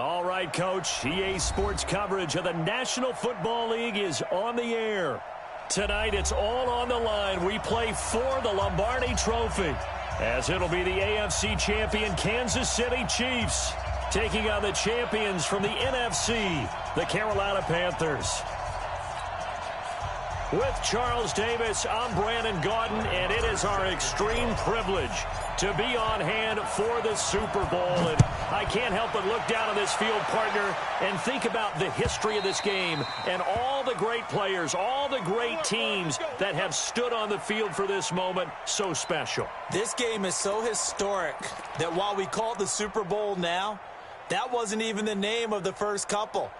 All right, Coach. EA Sports coverage of the National Football League is on the air. Tonight, it's all on the line. We play for the Lombardi Trophy, as it'll be the AFC champion Kansas City Chiefs taking on the champions from the NFC, the Carolina Panthers. With Charles Davis, I'm Brandon Gaudin, and it is our extreme privilege to be on hand for the Super Bowl. And I can't help but look down on this field, partner, and think about the history of this game and all the great players, all the great teams that have stood on the field for this moment. So special. This game is so historic that while we call it the Super Bowl now, that wasn't even the name of the first couple.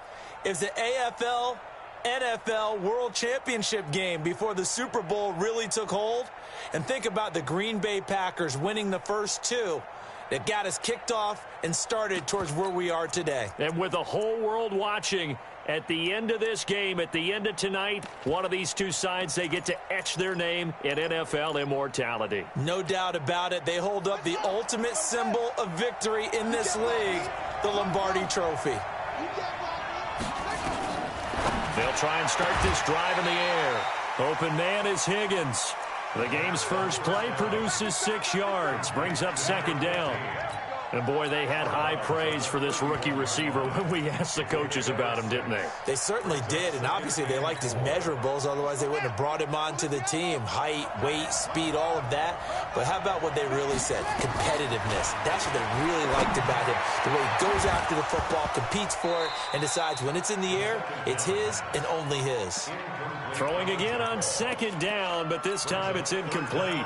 It's the AFL NFL World Championship game before the Super Bowl really took hold. And think about the Green Bay Packers winning the first two that got us kicked off and started towards where we are today. And with the whole world watching, at the end of this game, at the end of tonight, one of these two sides, they get to etch their name in NFL immortality. No doubt about it. They hold up the ultimate symbol of victory in this league, the Lombardi Trophy. They'll try and start this drive in the air. Open man is Higgins. The game's first play produces 6 yards, brings up second down. And, boy, they had high praise for this rookie receiver when we asked the coaches about him, didn't they? They certainly did, and obviously they liked his measurables, otherwise they wouldn't have brought him onto the team. Height, weight, speed, all of that. But how about what they really said? Competitiveness. That's what they really liked about him. The way he goes after the football, competes for it, and decides when it's in the air, it's his and only his. Throwing again on second down, but this time it's incomplete.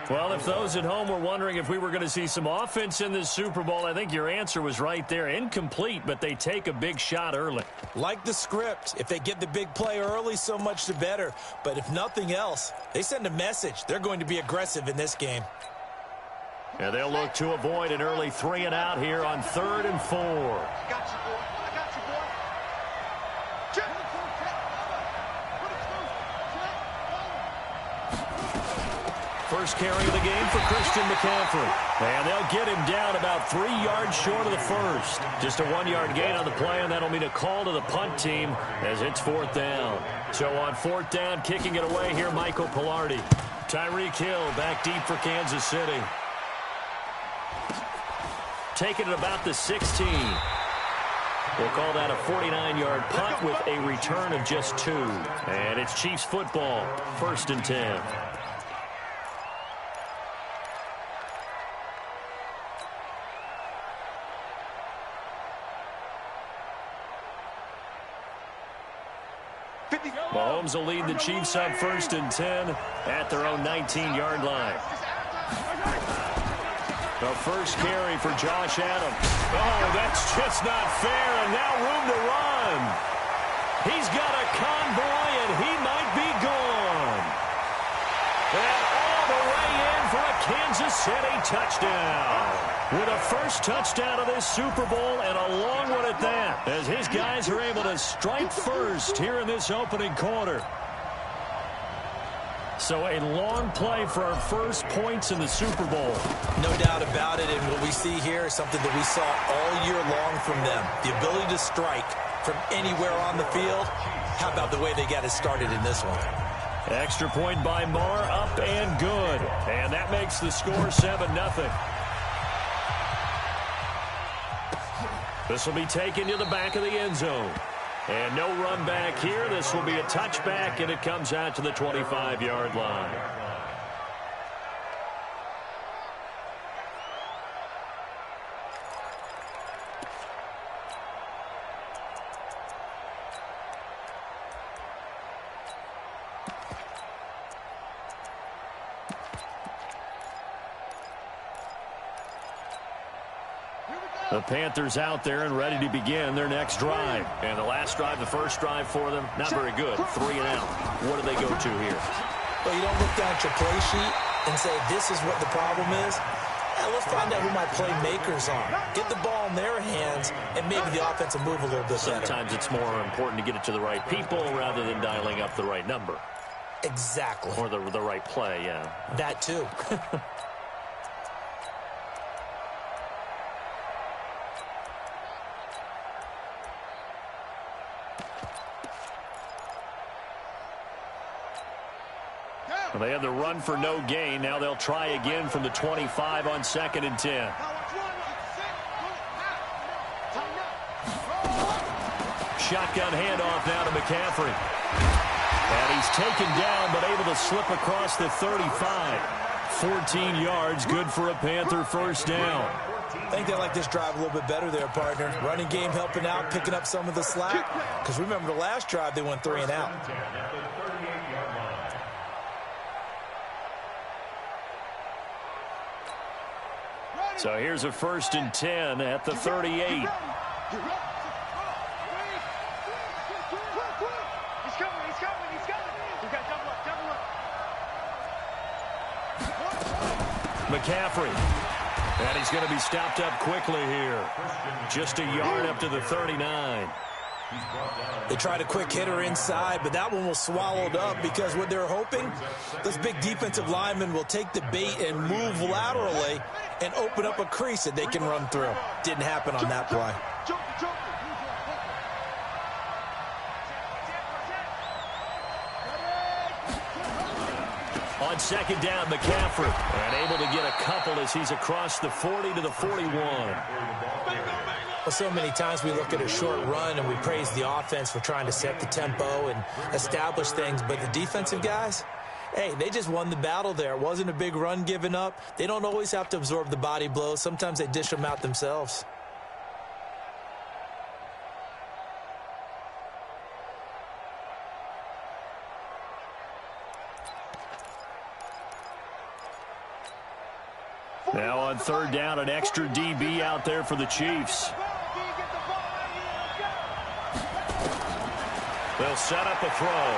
Well, if those at home were wondering if we were going to see some offense in this Super Bowl, I think your answer was right there. Incomplete, but they take a big shot early. Like the script. If they get the big play early, so much the better. But if nothing else, they send a message. They're going to be aggressive in this game. And they'll look to avoid an early 3 and out here on 3rd and 4. I got you, boy. I got you, boy. First carry of the game for Christian McCaffrey. And they'll get him down about 3 yards short of the first. Just a 1-yard gain on the play, and that'll mean a call to the punt team as it's 4th down. So on 4th down, kicking it away here, Michael Pilardi. Tyreek Hill back deep for Kansas City. Taking it about the 16. We'll call that a 49-yard punt with a return of just 2. And it's Chiefs football, 1st and 10. Mahomes will lead the Chiefs on 1st and 10 at their own 19-yard line. The first carry for Josh Adams. Oh, that's just not fair, and now room to run. He's got a convoy, and he might be gone. And all the way in for a Kansas City touchdown. With a first touchdown of this Super Bowl, and a long one at that, as his guys are able to strike first here in this opening quarter. So a long play for our first points in the Super Bowl. No doubt about it, and what we see here is something that we saw all year long from them. The ability to strike from anywhere on the field. How about the way they got it started in this one? Extra point by Marr, up and good. And that makes the score 7-0. This will be taken to the back of the end zone. And no run back here. This will be a touchback, and it comes out to the 25-yard line. The Panthers out there and ready to begin their next drive. And the last drive, the first drive for them, not very good. 3 and out. What do they go to here? Well, you don't look down at your play sheet and say, this is what the problem is. Let's find out who my playmakers are. Get the ball in their hands, and maybe the offense will move a little bit better. Sometimes it's more important to get it to the right people rather than dialing up the right number. Exactly. Or the right play, yeah. That too. Well, they had the run for no gain. Now they'll try again from the 25 on 2nd and 10. Shotgun handoff now to McCaffrey. And he's taken down, but able to slip across the 35. 14 yards, good for a Panther first down. I think they like this drive a little bit better there, partner. Running game helping out, picking up some of the slack. Because remember, the last drive, they went 3 and out. So here's a 1st and 10 at the 38. McCaffrey. And he's going to be stopped up quickly here. Just a yard up to the 39. They tried a quick hitter inside, but that one was swallowed up because what they're hoping, this big defensive lineman will take the bait and move laterally and open up a crease that they can run through. Didn't happen on that play. On 2nd down, McCaffrey. And able to get a couple as he's across the 40 to the 41. Well, so many times we look at a short run and we praise the offense for trying to set the tempo and establish things. But the defensive guys, hey, they just won the battle there. It wasn't a big run given up. They don't always have to absorb the body blows. Sometimes they dish them out themselves. Now on 3rd down, an extra DB out there for the Chiefs. They'll set up a throw.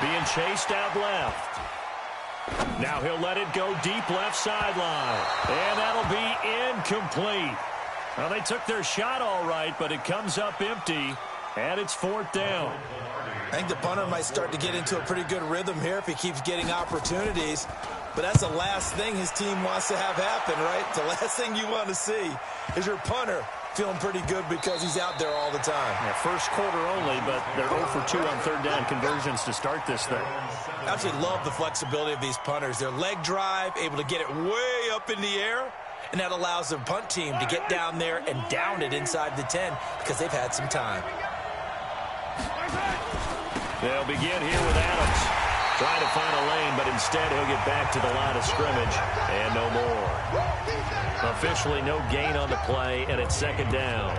Being chased out left. Now he'll let it go deep left sideline. And that'll be incomplete. Well, they took their shot all right, but it comes up empty. And it's 4th down. I think the punter might start to get into a pretty good rhythm here if he keeps getting opportunities. But that's the last thing his team wants to have happen, right? The last thing you want to see is your punter feeling pretty good because he's out there all the time. Yeah, first quarter only, but they're 0 for 2 on 3rd down conversions to start this thing. I absolutely love the flexibility of these punters. Their leg drive, able to get it way up in the air, and that allows the punt team to get down there and down it inside the 10 because they've had some time. They'll begin here with Adams. Trying to find a lane, but instead he'll get back to the line of scrimmage. And no more. Officially no gain on the play, and it's 2nd down.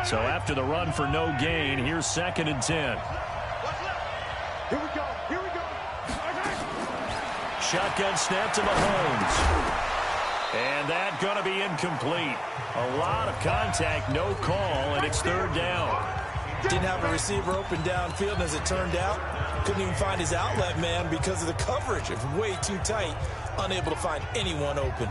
So after the run for no gain, here's 2nd and 10. Here we go. Here we go. Shotgun snap to Mahomes. And that going to be incomplete. A lot of contact, no call, and it's 3rd down. Didn't have a receiver open downfield, and as it turned out, couldn't even find his outlet man because of the coverage. It was way too tight, unable to find anyone open.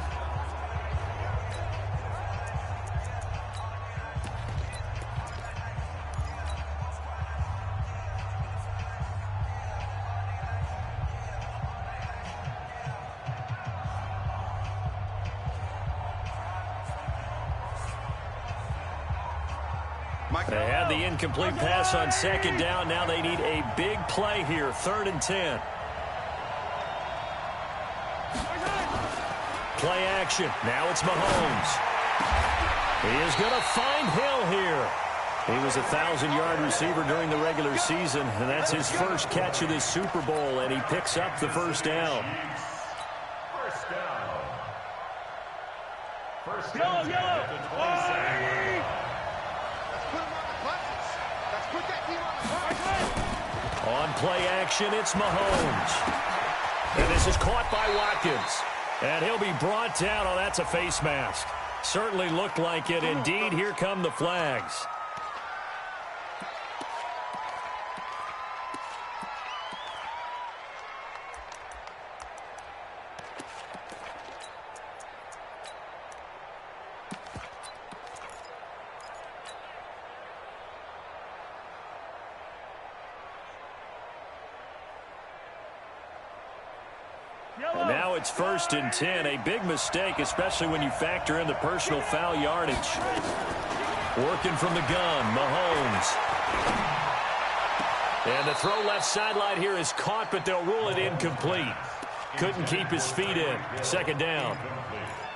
They had the incomplete pass on 2nd down. Now they need a big play here. 3rd and 10. Play action. Now it's Mahomes. He is going to find Hill here. He was a 1,000-yard receiver during the regular season, and that's his first catch of this Super Bowl, and he picks up the 1st down. Yellow. On play action, it's Mahomes. And this is caught by Watkins. And he'll be brought down. Oh, that's a face mask. Certainly looked like it. Indeed, here come the flags. it's 1st and 10. A big mistake, especially when you factor in the personal foul yardage. Working from the gun, Mahomes. And the throw left sideline here is caught, but they'll rule it incomplete. Couldn't keep his feet in. 2nd down.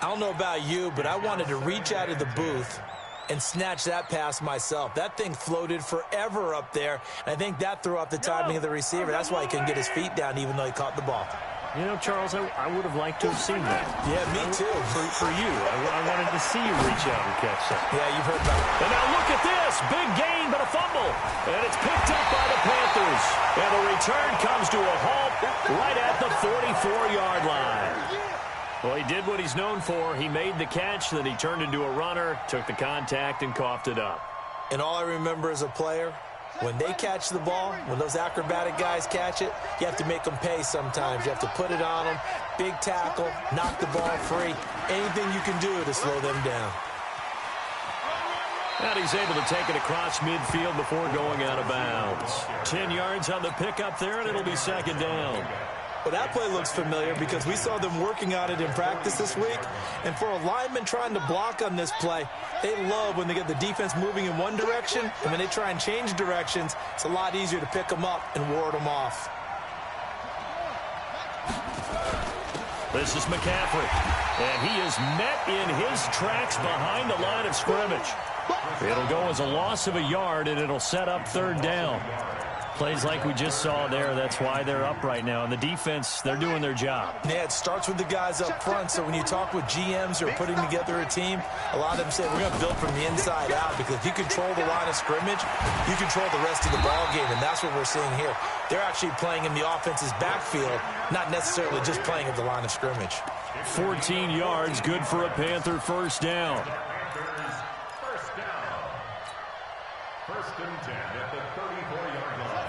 I don't know about you, but I wanted to reach out of the booth and snatch that pass myself. That thing floated forever up there, and I think that threw off the timing of the receiver. That's why he couldn't get his feet down even though he caught the ball. You know, Charles, I would have liked to have seen that. Yeah, me too. For you. I wanted to see you reach out and catch that. Yeah, you've heard about it. And now look at this. Big gain, but a fumble. And it's picked up by the Panthers. And the return comes to a halt right at the 44-yard line. Well, he did what he's known for. He made the catch, then he turned into a runner, took the contact, and coughed it up. And all I remember as a player, when they catch the ball, when those acrobatic guys catch it, you have to make them pay sometimes. You have to put it on them, big tackle, knock the ball free, anything you can do to slow them down. And he's able to take it across midfield before going out of bounds. 10 yards on the pickup there, and it'll be 2nd down. Well, that play looks familiar because we saw them working on it in practice this week. And for a lineman trying to block on this play, they love when they get the defense moving in one direction, and when they try and change directions, it's a lot easier to pick them up and ward them off. This is McCaffrey, and he is met in his tracks behind the line of scrimmage. It'll go as a loss of a yard, and it'll set up 3rd down. Plays like we just saw there. That's why they're up right now. And the defense, they're doing their job. Yeah, it starts with the guys up front. So when you talk with GMs who are putting together a team, a lot of them say we're going to build from the inside out, because if you control the line of scrimmage, you control the rest of the ball game, and that's what we're seeing here. They're actually playing in the offense's backfield, not necessarily just playing at the line of scrimmage. 14 yards, good for a Panther 1st down.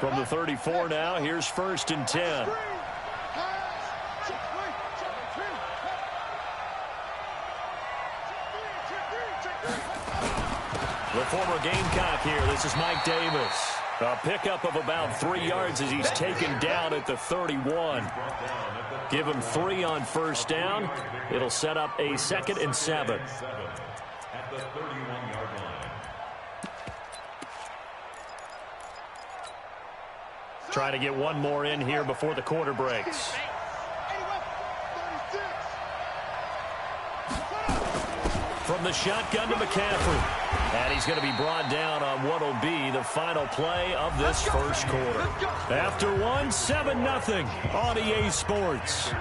From the 34 now, here's 1st and 10. The former Gamecock here. This is Mike Davis. A pickup of about 3 yards as he's taken down at the 31. Give him 3 on 1st down. It'll set up a 2nd and 7. At the 31-yard line. Trying to get one more in here before the quarter breaks. From the shotgun to McCaffrey. And he's going to be brought down on what will be the final play of this 1st quarter. After one, 7-0 on EA Sports.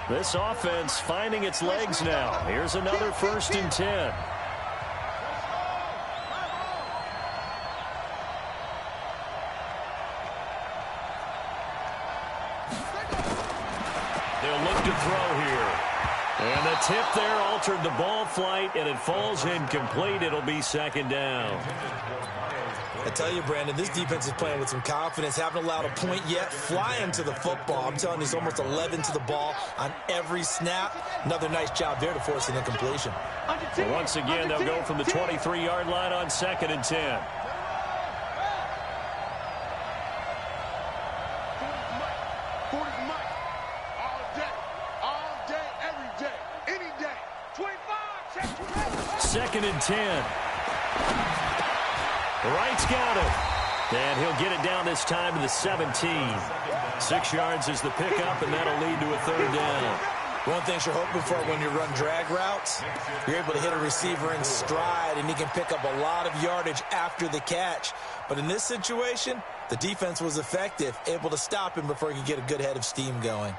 This offense finding its legs now. Here's another 1st and 10. They'll look to throw here. And the tip there altered the ball flight, and it falls incomplete. It'll be 2nd down. I tell you, Brandon, this defense is playing with some confidence. Haven't allowed a point yet. Flying to the football. I'm telling you, it's almost 11 to the ball on every snap. Another nice job there to force an incompletion. Well, once again, they'll go from the 23-yard line on 2nd and 10. Second and 10. Wright's got it. And he'll get it down this time to the 17. 6 yards is the pickup, and that'll lead to a 3rd down. One thing you're hoping for when you run drag routes, you're able to hit a receiver in stride, and he can pick up a lot of yardage after the catch. But in this situation, the defense was effective, able to stop him before he could get a good head of steam going.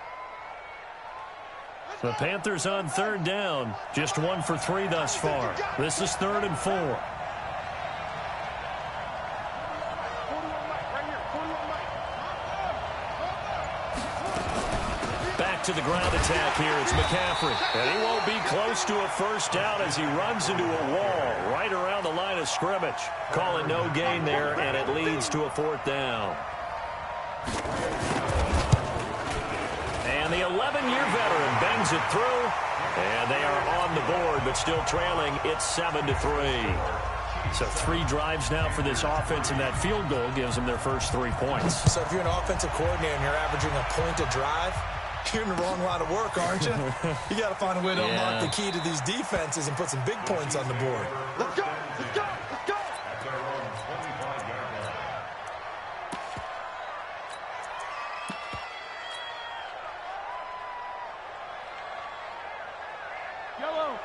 The Panthers on 3rd down. Just 1 for 3 thus far. This is 3rd and 4. Back to the ground attack here. It's McCaffrey. And he won't be close to a 1st down as he runs into a wall right around the line of scrimmage. Calling no gain there, and it leads to a 4th down. And the 11-year veteran bangs it through, and they are on the board, but still trailing. It's 7-3. So 3 drives now for this offense, and that field goal gives them their first 3 points. So if you're an offensive coordinator and you're averaging a point a drive, you're in the wrong line of work, aren't you? You got to find a way to unlock the key to these defenses and put some big points on the board. Let's go! Let's go! Let's go!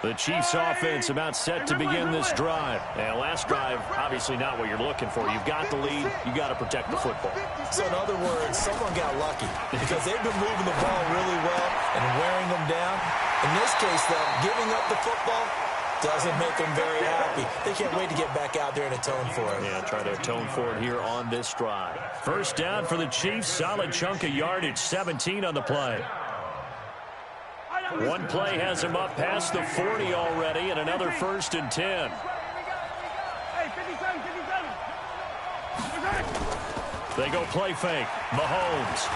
The Chiefs offense about set to begin this drive. And last drive, obviously not what you're looking for. You've got the lead. You got to protect the football. So in other words, someone got lucky because they've been moving the ball really well and wearing them down. In this case, though, giving up the football doesn't make them very happy. They can't wait to get back out there and atone for it. Yeah, try to atone for it here on this drive. First down for the Chiefs. Solid chunk of yardage, 17 on the play. One play has him up past the 40 already, and another 1st and 10. They go play fake. Mahomes.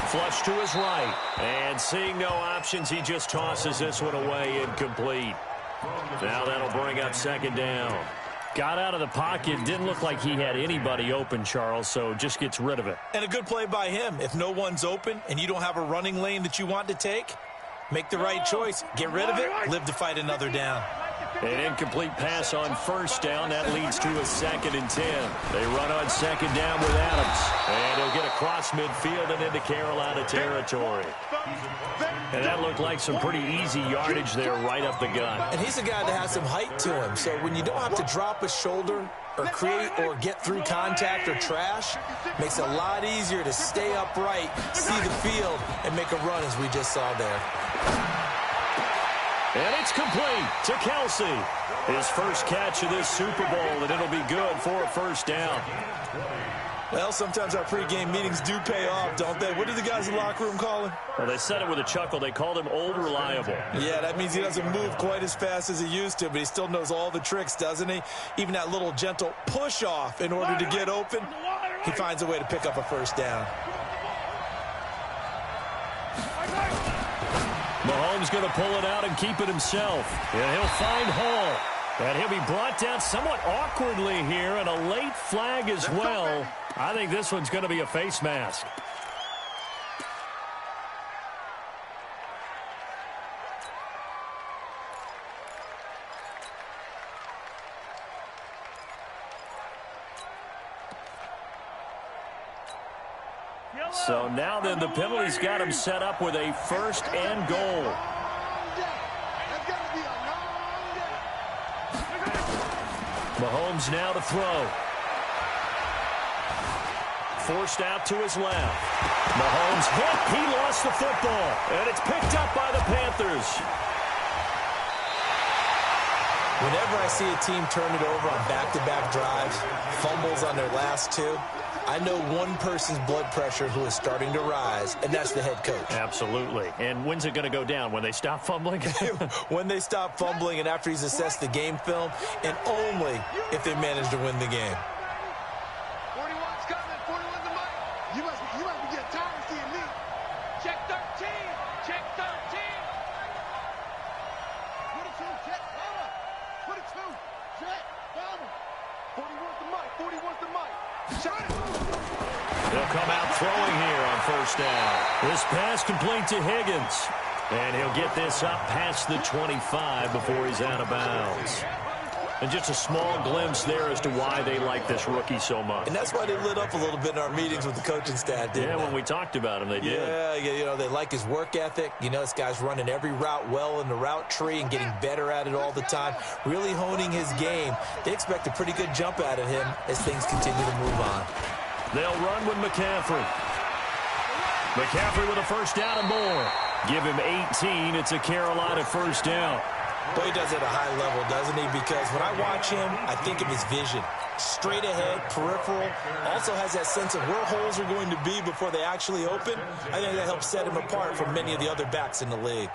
Flush to his right. And seeing no options, he just tosses this one away, incomplete. Now that'll bring up 2nd down. Got out of the pocket. Didn't look like he had anybody open, Charles, so just gets rid of it. And a good play by him. If no one's open and you don't have a running lane that you want to take, make the right choice. Get rid of it. Live to fight another down. An incomplete pass on 1st down. That leads to a 2nd and 10. They run on 2nd down with Adams. And he'll get across midfield and into Carolina territory. And that looked like some pretty easy yardage there right up the gut. And he's a guy that has some height to him. So when you don't have to drop a shoulder or create or get through contact or trash, makes it a lot easier to stay upright, see the field, and make a run as we just saw there. And it's complete to Kelsey. His first catch of this Super Bowl, and it'll be good for a 1st down. Well, sometimes our pregame meetings do pay off, don't they? What do the guys in the locker room call him? Well, they said it with a chuckle. They called him Old Reliable. Yeah, that means he doesn't move quite as fast as he used to, but he still knows all the tricks, doesn't he? Even that little gentle push-off in order to get open, he finds a way to pick up a 1st down. Mahomes going to pull it out and keep it himself. And he'll find Hall. And he'll be brought down somewhat awkwardly here, and a late flag as well. I think this one's going to be a face mask. So now then the penalty's got him set up with a 1st and goal. Mahomes now to throw. Forced out to his left. Mahomes hit. He lost the football. And it's picked up by the Panthers. Whenever I see a team turn it over on back-to-back drives, fumbles on their last 2, I know one person's blood pressure who is starting to rise, and that's the head coach. Absolutely. And when's it going to go down? When they stop fumbling? When they stop fumbling and after he's assessed the game film, and only if they manage to win the game. 41's coming. 41's the mic. You must be getting tired of seeing me. Check 13. Check 13. 42. Check. Bomber. 22. Check. Bomber. 41's the mic. 41's the mic. Shot it. They'll come out throwing here on 1st down. This pass complete to Higgins. And he'll get this up past the 25 before he's out of bounds. And just a small glimpse there as to why they like this rookie so much. And that's why they lit up a little bit in our meetings with the coaching staff, didn't they? When we talked about him, they did. Yeah, you know, they like his work ethic. You know, this guy's running every route well in the route tree and getting better at it all the time, really honing his game. They expect a pretty good jump out of him as things continue to move on. They'll run with McCaffrey. McCaffrey with a 1st down and more. Give him 18. It's a Carolina 1st down. Boy, he does it at a high level, doesn't he? Because when I watch him, I think of his vision. Straight ahead, peripheral. Also has that sense of where holes are going to be before they actually open. I think that helps set him apart from many of the other backs in the league.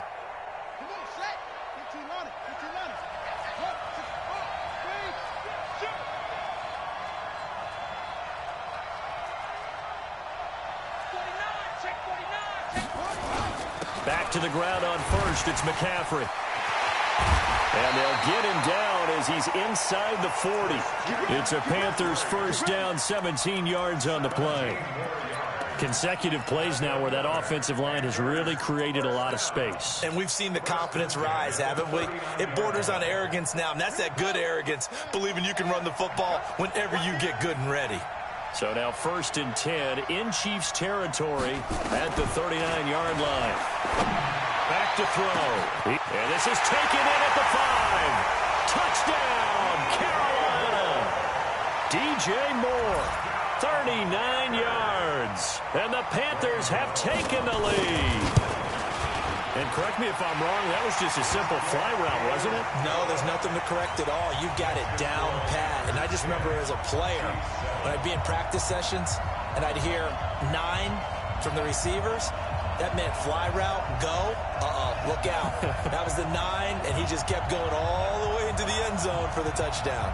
Back to the ground on 1st. It's McCaffrey. And they'll get him down as he's inside the 40. It's a Panthers first down, 17 yards on the play. Consecutive plays now where that offensive line has really created a lot of space. And we've seen the confidence rise, haven't we? It borders on arrogance now, and that's that good arrogance, believing you can run the football whenever you get good and ready. So now 1st and 10 in Chiefs territory at the 39-yard line. Back to throw. And this is taken in at the 5. Touchdown, Carolina. DJ Moore, 39 yards. And the Panthers have taken the lead. And correct me if I'm wrong, that was just a simple fly route, wasn't it? No, there's nothing to correct at all. You got it down pat. And I just remember as a player, when I'd be in practice sessions and I'd hear 9 from the receivers, that meant fly route, go. Look out. That was the 9, and he just kept going all the way into the end zone for the touchdown.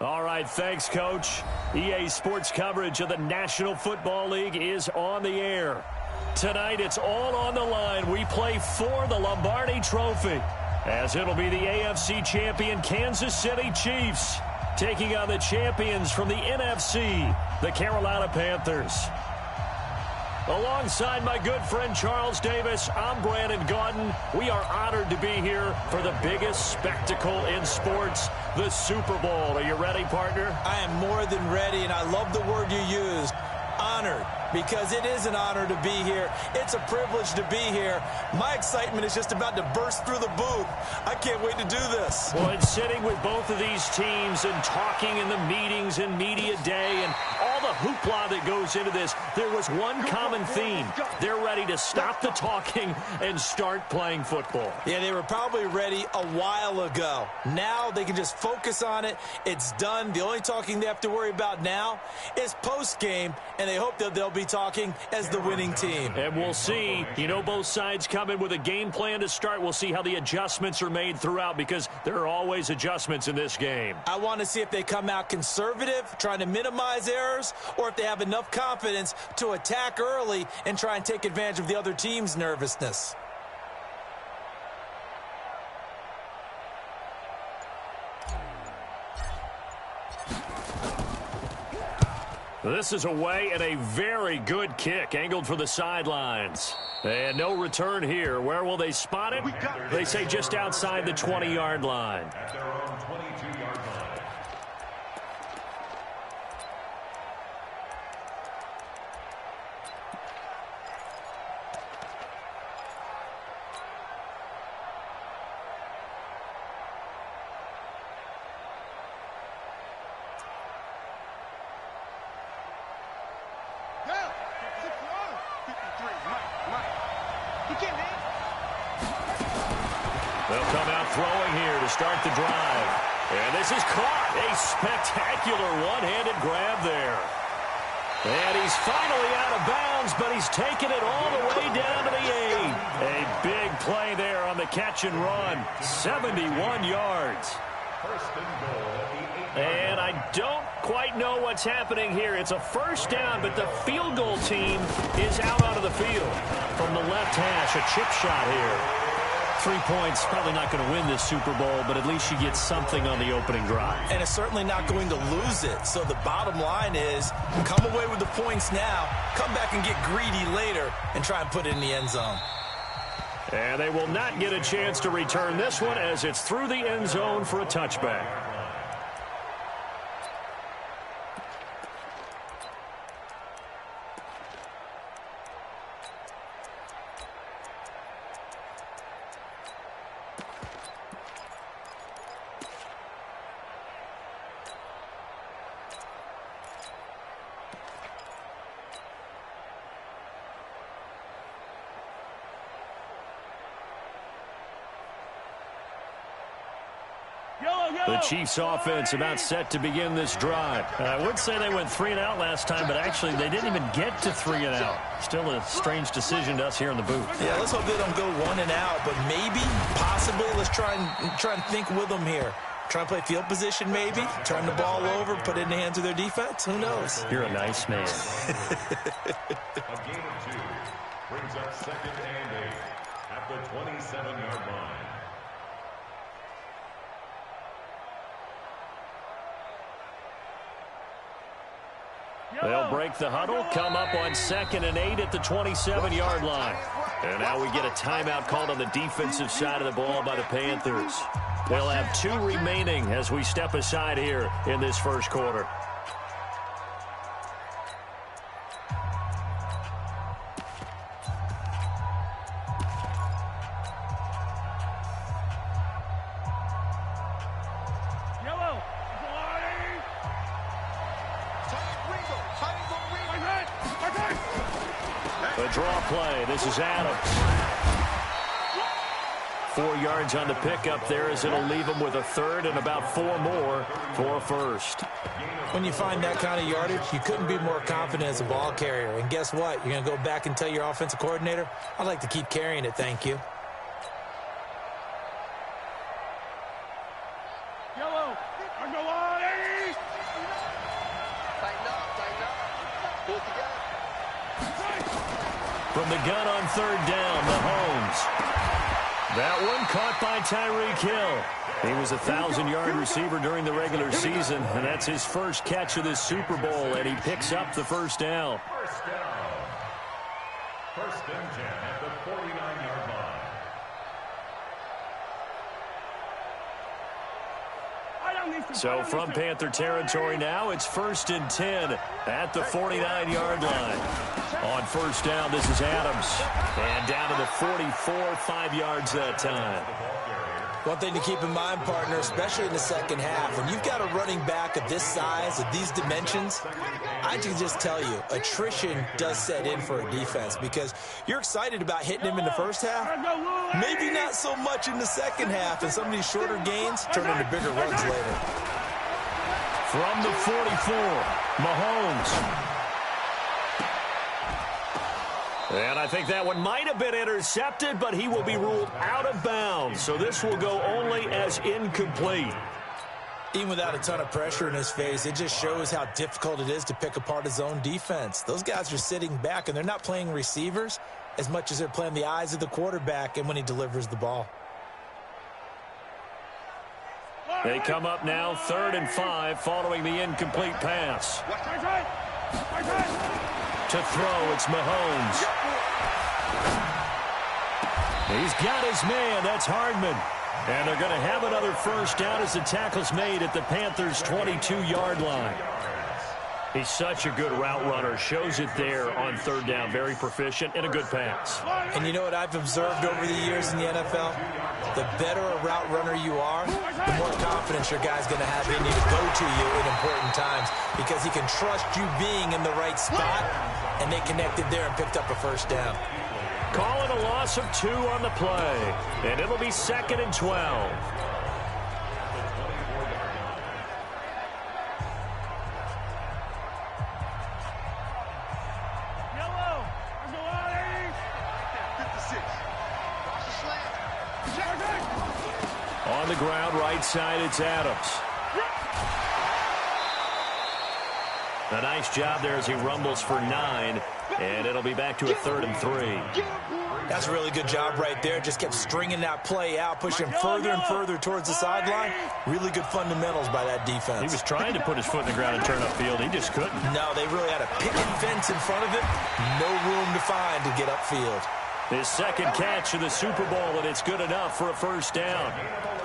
All right, thanks, Coach. EA Sports coverage of the National Football League is on the air. Tonight, it's all on the line. We play for the Lombardi Trophy, as it'll be the AFC champion Kansas City Chiefs taking on the champions from the NFC, the Carolina Panthers. Alongside my good friend Charles Davis, I'm Brandon Gaudin. We are honored to be here for the biggest spectacle in sports, the Super Bowl. Are you ready, partner? I am more than ready, and I love the word you used, honored, because it is an honor to be here. It's a privilege to be here. My excitement is just about to burst through the booth. I can't wait to do this. Well, and sitting with both of these teams and talking in the meetings and media day and all the hoopla that goes into this, there was one common theme. They're ready to stop the talking and start playing football. Yeah, they were probably ready a while ago. Now they can just focus on it. It's done. The only talking they have to worry about now is post-game, and they hope that they'll be talking as the winning team. And we'll see. You know, both sides come in with a game plan to start. We'll see how the adjustments are made throughout, because there are always adjustments in this game. I want to see if they come out conservative, trying to minimize errors, or if they have enough confidence to attack early and try and take advantage of the other team's nervousness. This is away, and a very good kick angled for the sidelines. And no return here. Where will they spot it? They say just outside the 20-yard line. At their own 22-yard line. They'll come out throwing here to start the drive. And this is caught. A spectacular one-handed grab there. And he's finally out of bounds, but he's taken it all the way down to the 8. A big play there on the catch and run. 71 yards. First and goal at the 8. And I don't quite know what's happening here. It's a first down, but the field goal team is out onto the field. From the left hash, a chip shot here. 3 points, probably not going to win this Super Bowl, but at least you get something on the opening drive. And it's certainly not going to lose it. So the bottom line is, come away with the points now, come back and get greedy later, and try and put it in the end zone. And they will not get a chance to return this one, as it's through the end zone for a touchback. The Chiefs offense about set to begin this drive. I would say they went 3 and out last time, but actually they didn't even get to 3 and out. Still a strange decision to us here in the booth. Yeah, let's hope they don't go 1 and out, but maybe, possibly, let's try and think with them here. Try and play field position maybe, turn the ball over, put it in the hands of their defense. Who knows? You're a nice man. A gain of 2 brings up 2nd and 8 at the 27-yard line. They'll break the huddle, come up on 2nd and 8 at the 27-yard line. And now we get a timeout called on the defensive side of the ball by the Panthers. They'll have 2 remaining as we step aside here in this first quarter. A draw play. This is Adams. 4 yards on the pickup there, as it'll leave them with a third and about 4 more for a first. When you find that kind of yardage, you couldn't be more confident as a ball carrier. And guess what? You're going to go back and tell your offensive coordinator, I'd like to keep carrying it, thank you. the gun on third down, Mahomes. That one caught by Tyreek Hill. He was a 1,000-yard receiver during the regular season, and that's his first catch of this Super Bowl, and he picks up the first down. First down. First and 10 at the 49-yard line. So from Panther territory now, it's 1st and 10 at the 49-yard line. On first down, this is Adams. And down to the 44, 5 yards that time. One thing to keep in mind, partner, especially in the second half, when you've got a running back of this size, of these dimensions, I can just tell you, attrition does set in for a defense because you're excited about hitting him in the first half, maybe not so much in the second half, and some of these shorter gains turn into bigger runs later. From the 44, Mahomes. And I think that one might have been intercepted, but he will be ruled out of bounds. So this will go only as incomplete. Even without a ton of pressure in his face, it just shows how difficult it is to pick apart his own defense. Those guys are sitting back, and they're not playing receivers as much as they're playing the eyes of the quarterback and when he delivers the ball. They come up now 3rd and 5 following the incomplete pass. To throw, it's Mahomes. He's got his man. That's Hardman. And they're going to have another first down as the tackle's made at the Panthers' 22-yard line. He's such a good route runner. Shows it there on third down. Very proficient and a good pass. And you know what I've observed over the years in the NFL? The better a route runner you are, the more confidence your guy's going to have in you to go to you in important times because he can trust you being in the right spot, and they connected there and picked up a first down. Call it a loss of 2 on the play, and it'll be 2nd and 12. On the ground, right side, it's Adams. A nice job there as he rumbles for 9, and it'll be back to a 3rd and 3. That's a really good job right there. Just kept stringing that play out, pushing further and further towards the sideline. Really good fundamentals by that defense. He was trying to put his foot in the ground and turn upfield. He just couldn't. No, they really had a picket fence in front of him. No room to find to get upfield. His second catch of the Super Bowl, and it's good enough for a first down.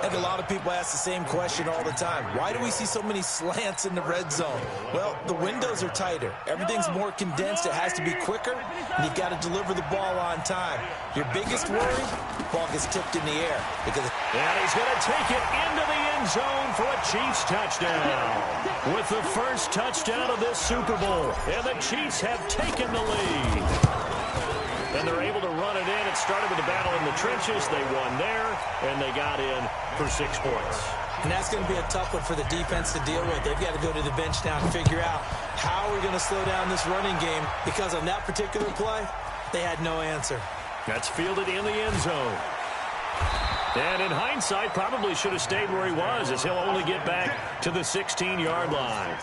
And a lot of people ask the same question all the time. Why do we see so many slants in the red zone? Well, the windows are tighter. Everything's more condensed. It has to be quicker, and you've got to deliver the ball on time. Your biggest worry, ball gets tipped in the air. And he's going to take it into the end zone for a Chiefs touchdown. With the first touchdown of this Super Bowl, and the Chiefs have taken the lead. And they're able to run it in. It started with a battle in the trenches. They won there, and they got in for 6 points. And that's going to be a tough one for the defense to deal with. They've got to go to the bench now and figure out how we're going to slow down this running game, because on that particular play, they had no answer. That's fielded in the end zone. And in hindsight, probably should have stayed where he was, as he'll only get back to the 16-yard line.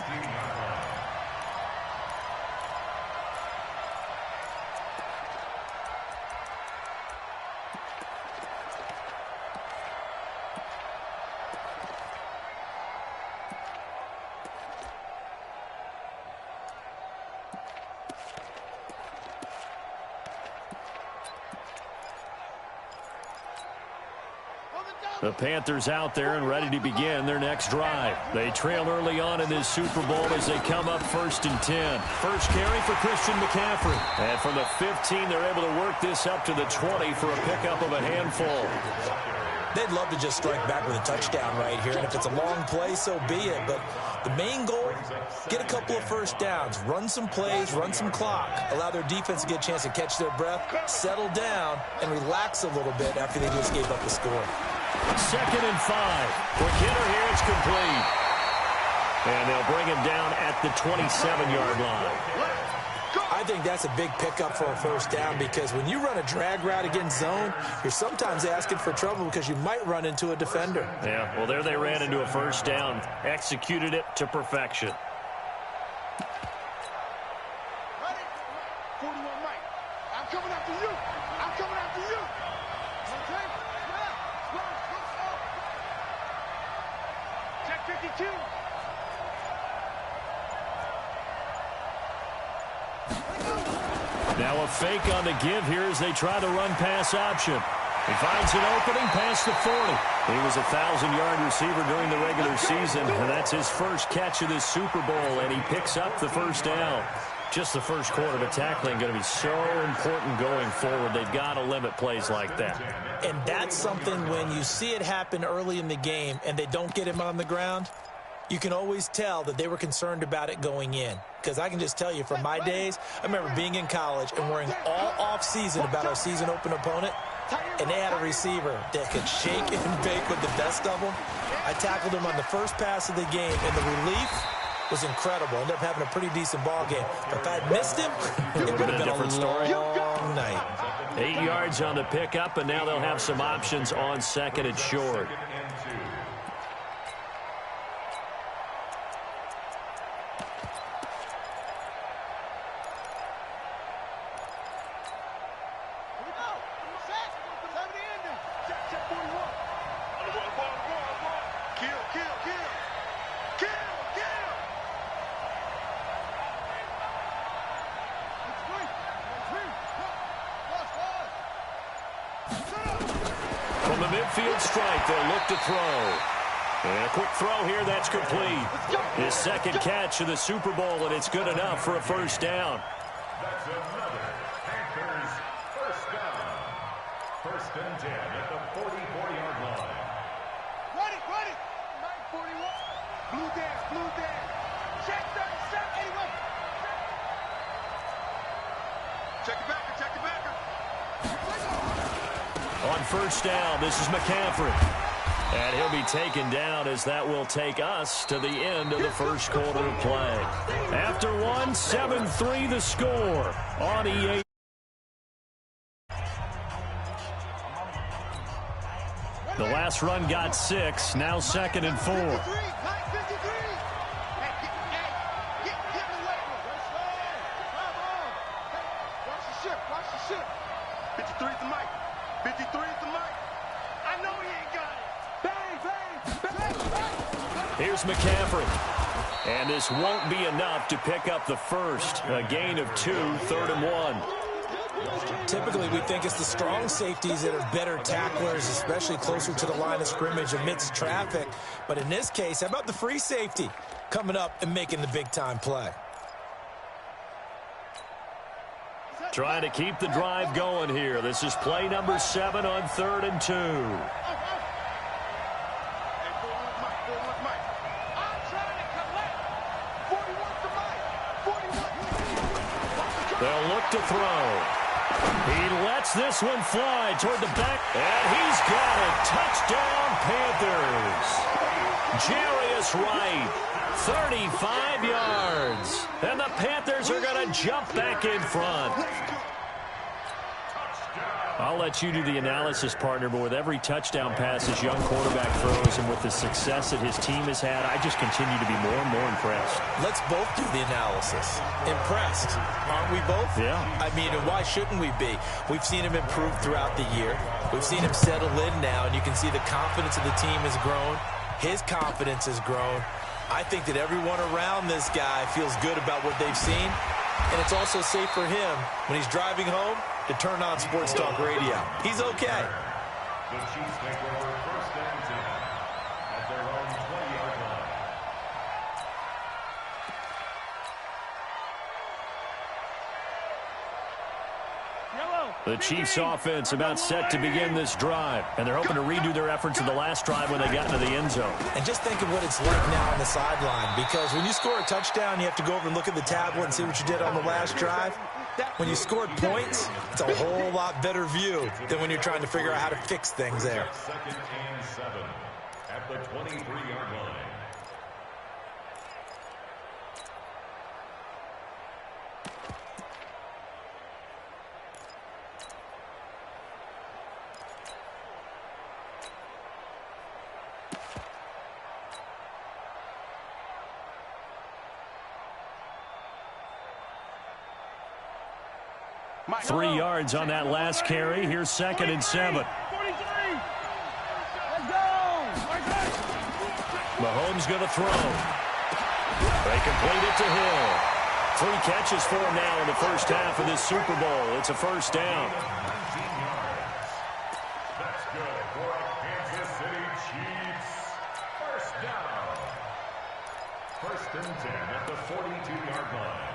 The Panthers out there and ready to begin their next drive. They trail early on in this Super Bowl as they come up 1st and 10. First carry for Christian McCaffrey. And from the 15, they're able to work this up to the 20 for a pickup of a handful. They'd love to just strike back with a touchdown right here. And if it's a long play, so be it. But the main goal, get a couple of first downs, run some plays, run some clock, allow their defense to get a chance to catch their breath, settle down, and relax a little bit after they just gave up the score. 2nd and 5. For Kidder here, it's complete. And they'll bring him down at the 27-yard line. I think that's a big pickup for a first down, because when you run a drag route against zone, you're sometimes asking for trouble because you might run into a defender. Yeah, well, there they ran into a first down, executed it to perfection. Ready? 41 Mike. I'm coming after you. 2. Now a fake on the give here as they try the run pass option. He finds an opening past the 40. He was a 1,000-yard receiver during the regular season, and that's his first catch of this Super Bowl, and he picks up the first down. Just the first quarter, but tackling going to be so important going forward. They've got to limit plays like that. And that's something when you see it happen early in the game and they don't get him on the ground, you can always tell that they were concerned about it going in. Because I can just tell you from my days, I remember being in college and worrying all off-season about our season open opponent, and they had a receiver that could shake and bake with the best of them. I tackled him on the first pass of the game, and the relief was incredible. Ended up having a pretty decent ball game. But if I had missed him, it would have been a different story. Long night. 8 yards on the pickup, and now they'll have some options on second and short. From the midfield stripe, they'll look to throw. And a quick throw here, that's complete. His second catch of the Super Bowl, and it's good enough for a first down. That's another Panthers first down. First and 10 at the 44-yard line. Run it, run it. 941. Blue down, blue down. Check 37. Anyway. Check it back, check it back. On first down, this is McCaffrey. And he'll be taken down as that will take us to the end of the first quarter of play. After one, 7-3 the score on EA. The last run got 6, now second and 4. Watch the ship, watch the ship. 53 is the mic. 53 is the mic. I know he ain't got it. Bang, bang, bang, bang. Here's McCaffrey. And this won't be enough to pick up the first. A gain of 2, 3rd and 1. Typically, we think it's the strong safeties that are better tacklers, especially closer to the line of scrimmage amidst traffic. But in this case, how about the free safety coming up and making the big-time play? Trying to keep the drive going here. This is play number 7 on 3rd and 2. They'll look to throw. He lets this one fly toward the back, and he's got it. Touchdown, Panthers. Jarius Wright, 35 yards. And the Panthers are going to jump back in front. I'll let you do the analysis, partner, but with every touchdown pass his young quarterback throws and with the success that his team has had, I just continue to be more and more impressed. Let's both do the analysis. Impressed, aren't we both? Yeah. I mean, and why shouldn't we be? We've seen him improve throughout the year. We've seen him settle in now, and you can see the confidence of the team has grown. His confidence has grown. I think that everyone around this guy feels good about what they've seen, and it's also safe for him when he's driving home to turn on Sports Talk Radio. He's okay. The Chiefs take over first and 10 at their own 20-yard line. The Chiefs offense about set to begin this drive, and they're hoping to redo their efforts in the last drive when they got into the end zone. And just think of what it's like now on the sideline, because when you score a touchdown, you have to go over and look at the tablet and see what you did on the last drive. When you scored points, it's a whole lot better view than when you're trying to figure out how to fix things there. Second and 7 at the 23-yard line. Mike. 3 yards on that last carry. Here's second and 7. 43. Let's go. Mahomes going to throw. They complete it to Hill. 3 catches for him now in the first half of this Super Bowl. It's a first down. 19 yards. That's good for a Kansas City Chiefs. First down. First and 10 at the 42-yard line.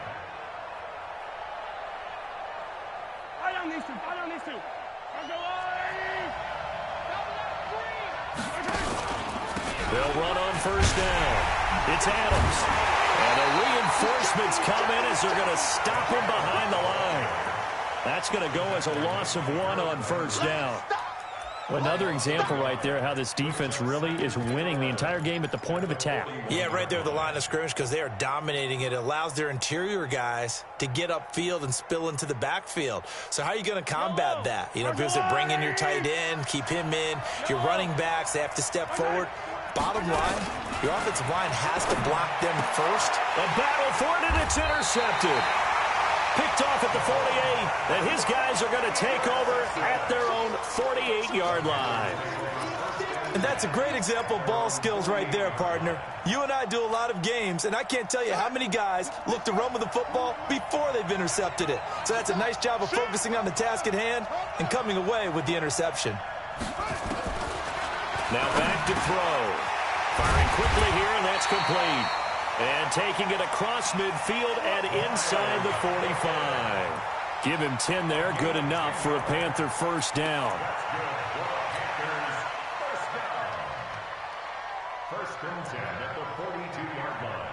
I don't need to. I'll go They'll run on first down. It's Adams. And the reinforcements come in as they're going to stop him behind the line. That's going to go as a loss of 1 on first down. Well, another example right there how this defense really is winning the entire game at the point of attack. Yeah, right there at the line of scrimmage because they are dominating it. It allows their interior guys to get upfield and spill into the backfield. So how are you going to combat that? You know, because they bring in your tight end, keep him in. Your running backs, they have to step forward. Bottom line, your offensive line has to block them first. A battle for it, and it's intercepted. Picked off at the 48, and his guys are going to take over at their own 48-yard line. And that's a great example of ball skills right there, partner. You and I do a lot of games, and I can't tell you how many guys look to run with the football before they've intercepted it. So that's a nice job of focusing on the task at hand and coming away with the interception. Now back to throw. Firing quickly here, and that's complete. And taking it across midfield and inside the 45. Give him 10 there. Good enough for a Panther first down. First and 10 at the 42-yard line.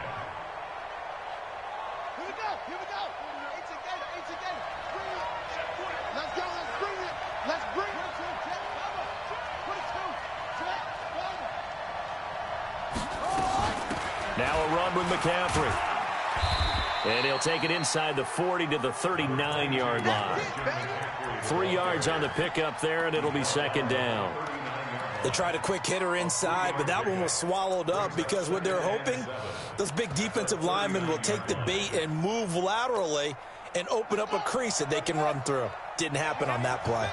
Here we go. It's again. Bring it. Let's go. Let's bring it. Let's bring it. Now a run with McCaffrey. And he'll take it inside the 40 to the 39-yard line. 3 yards on the pickup there, and it'll be second down. They tried a quick hitter inside, but that one was swallowed up because what they're hoping, those big defensive linemen will take the bait and move laterally and open up a crease that they can run through. Didn't happen on that play.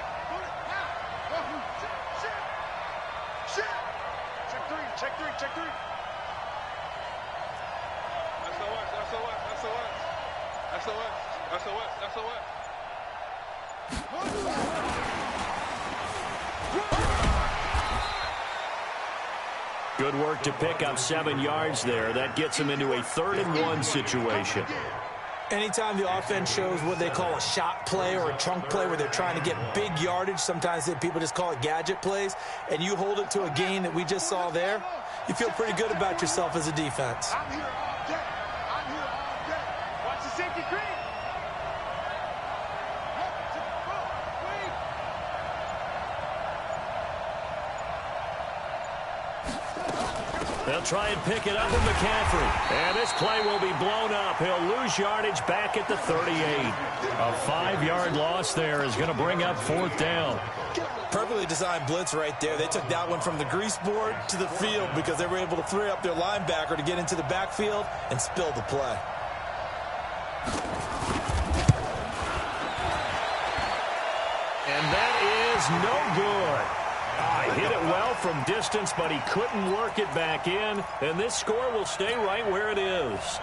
Check three. SOS. Good work to pick up 7 yards there. That gets them into a 3rd-and-1 situation. Anytime the offense shows what they call a shot play or a chunk play where they're trying to get big yardage, sometimes people just call it gadget plays, and you hold it to a gain that we just saw there, you feel pretty good about yourself as a defense. I'm here all day. Watch the safety green. They'll try and pick it up with McCaffrey. And this play will be blown up. He'll lose yardage back at the 38. A 5-yard loss there is going to bring up 4th down. Perfectly designed blitz right there. They took that one from the grease board to the field because they were able to free up their linebacker to get into the backfield and spill the play. And that is no good. Hit it well from distance, but he couldn't work it back in. And this score will stay right where it is.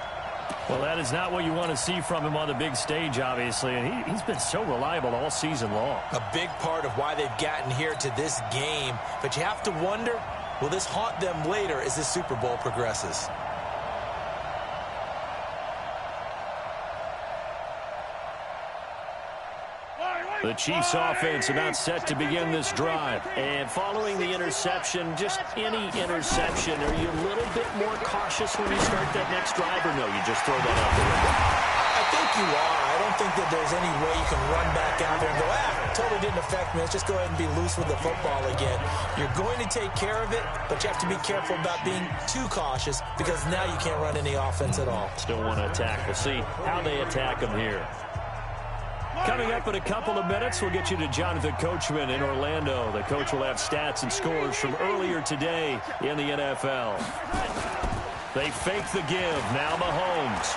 Well, that is not what you want to see from him on the big stage, obviously. And he's been so reliable all season long. A big part of why they've gotten here to this game. But you have to wonder, will this haunt them later as this Super Bowl progresses? The Chiefs offense about set to begin this drive. And following the interception, just any interception, are you a little bit more cautious when you start that next drive, or no, you just throw that out the window? I think you are. I don't think that there's any way you can run back out there and go, totally didn't affect me. Let's just go ahead and be loose with the football again. You're going to take care of it, but you have to be careful about being too cautious because now you can't run any offense at all. Still want to attack. We'll see how they attack them here. Coming up in a couple of minutes, we'll get you to Jonathan Coachman in Orlando. The coach will have stats and scores from earlier today in the NFL. They fake the give. Now Mahomes.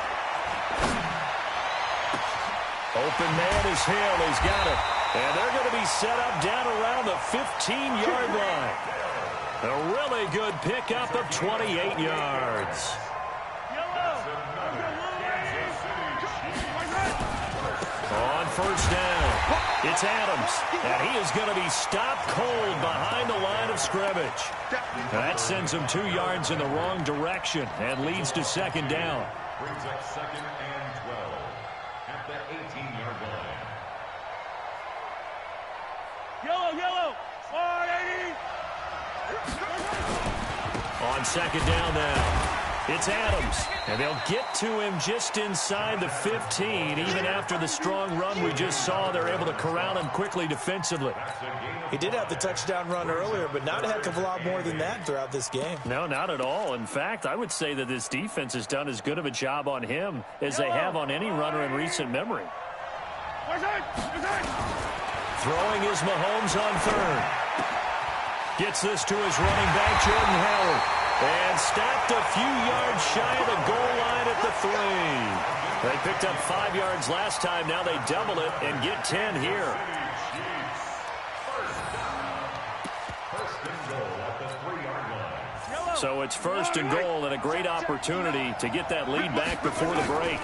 Open man is Hill. He's got it. And they're going to be set up down around the 15-yard line. A really good pickup of 28 yards. On first down, it's Adams, and he is going to be stopped cold behind the line of scrimmage. That sends him 2 yards in the wrong direction and leads to second down. Brings up second and 12 at the 18-yard line. Yellow, 480. On second down now, it's Adams, and they'll get to him just inside the 15. Even after the strong run we just saw, they're able to corral him quickly defensively. He did have the touchdown run earlier, but not a heck of a lot more than that throughout this game. No, not at all. In fact, I would say that this defense has done as good of a job on him as they have on any runner in recent memory. Throwing is Mahomes on third. Gets this to his running back, Jordan Howard. And stopped a few yards shy of the goal line at the 3. They picked up 5 yards last time. Now they double it and get 10 here. So it's first and goal and a great opportunity to get that lead back before the break.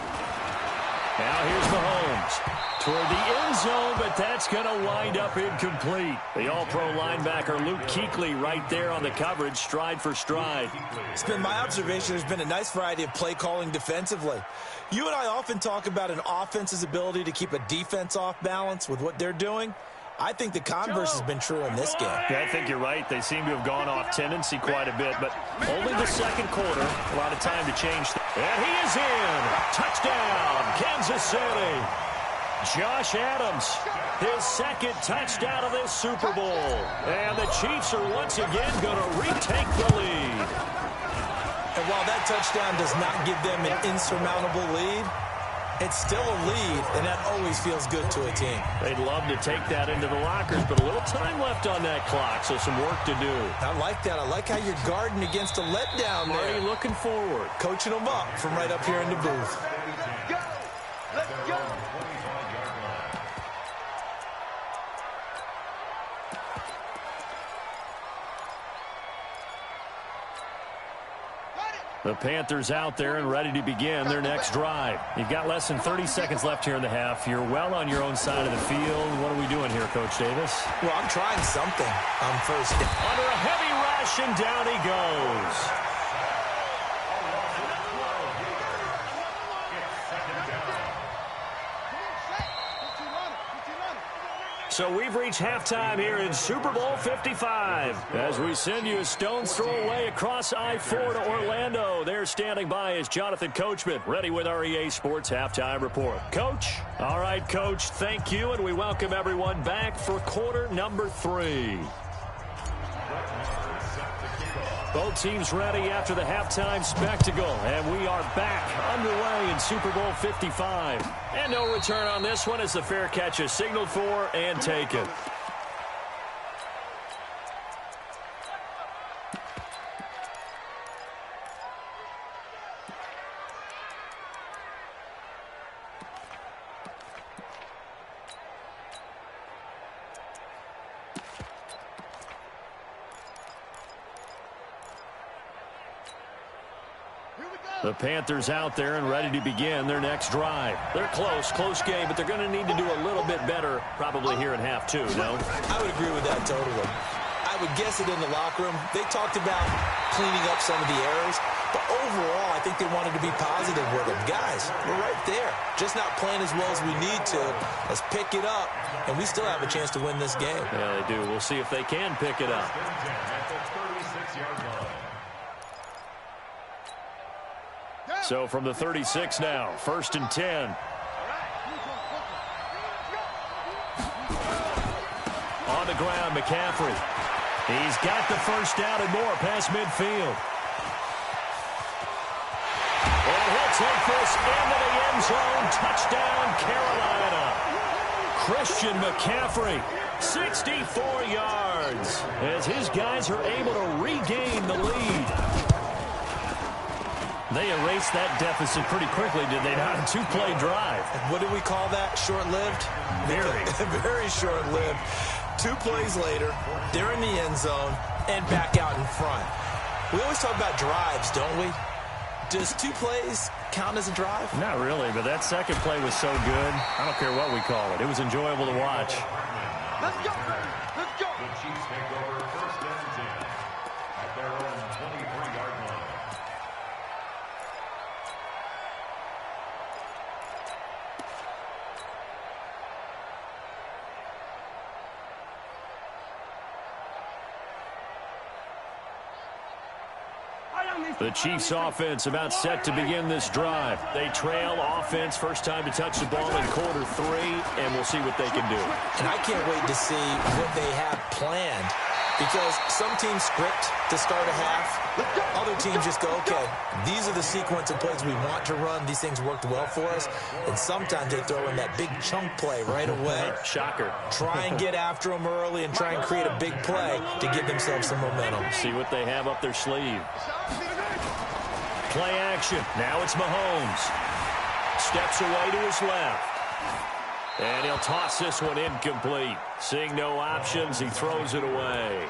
Now here's Mahomes toward the end zone, but that's going to wind up incomplete. The all-pro linebacker Luke Kuechly right there on the coverage, stride for stride. It's been my observation there's been a nice variety of play calling defensively. You and I often talk about an offense's ability to keep a defense off balance with what they're doing. I think the converse has been true in this game. Yeah, I think you're right. They seem to have gone off tendency quite a bit, but only the second quarter. A lot of time to change. And he is in. Touchdown, Kansas City. Josh Adams, his second touchdown of this Super Bowl. And the Chiefs are once again going to retake the lead. And while that touchdown does not give them an insurmountable lead, it's still a lead, and that always feels good to a team. They'd love to take that into the lockers, but a little time left on that clock, so some work to do. I like that. I like how you're guarding against a letdown there. Already looking forward. Coaching them up from right up here in the booth. Let's go. The Panthers out there and ready to begin their next drive. You've got less than 30 seconds left here in the half. You're well on your own side of the field. What are we doing here, Coach Davis? Well, I'm trying something on first down. Under a heavy rush, and down he goes. So we've reached halftime here in Super Bowl 55 as we send you a stone's throw away across I-4 to Orlando. There standing by is Jonathan Coachman, ready with our EA Sports Halftime Report. Coach? All right, Coach, thank you, and we welcome everyone back for quarter number 3. Both teams ready after the halftime spectacle, and we are back underway in Super Bowl 55. And no return on this one as the fair catch is signaled for and taken. The Panthers out there and ready to begin their next drive. They're close game, but they're going to need to do a little bit better probably here in half 2, no? I would agree with that totally. I would guess it in the locker room. They talked about cleaning up some of the errors, but overall, I think they wanted to be positive with them. Guys, we're right there. Just not playing as well as we need to. Let's pick it up, and we still have a chance to win this game. Yeah, they do. We'll see if they can pick it up. So from the 36 now, first and 10. On the ground, McCaffrey. He's got the first down and more past midfield. And he'll take this into the end zone. Touchdown, Carolina. Christian McCaffrey, 64 yards, as his guys are able to regain the lead. They erased that deficit pretty quickly, did they not? A 2-play drive. What do we call that? Short-lived? Very. Very short-lived. 2 plays later, they're in the end zone and back out in front. We always talk about drives, don't we? Does 2 plays count as a drive? Not really, but that second play was so good. I don't care what we call it. It was enjoyable to watch. Let's go, baby. Let's go. The Chiefs take over 1st and 10 at their own 23-yard line. The Chiefs offense about set to begin this drive. They trail offense, first time to touch the ball in quarter 3, and we'll see what they can do. And I can't wait to see what they have planned, because some teams script to start a half. Other teams just go, okay, these are the sequence of plays we want to run. These things worked well for us. And sometimes they throw in that big chunk play right away. Shocker. Try and get after them early and try and create a big play to give themselves some momentum. See what they have up their sleeve. Play action. Now it's Mahomes. Steps away to his left. And he'll toss this one incomplete. Seeing no options, he throws it away.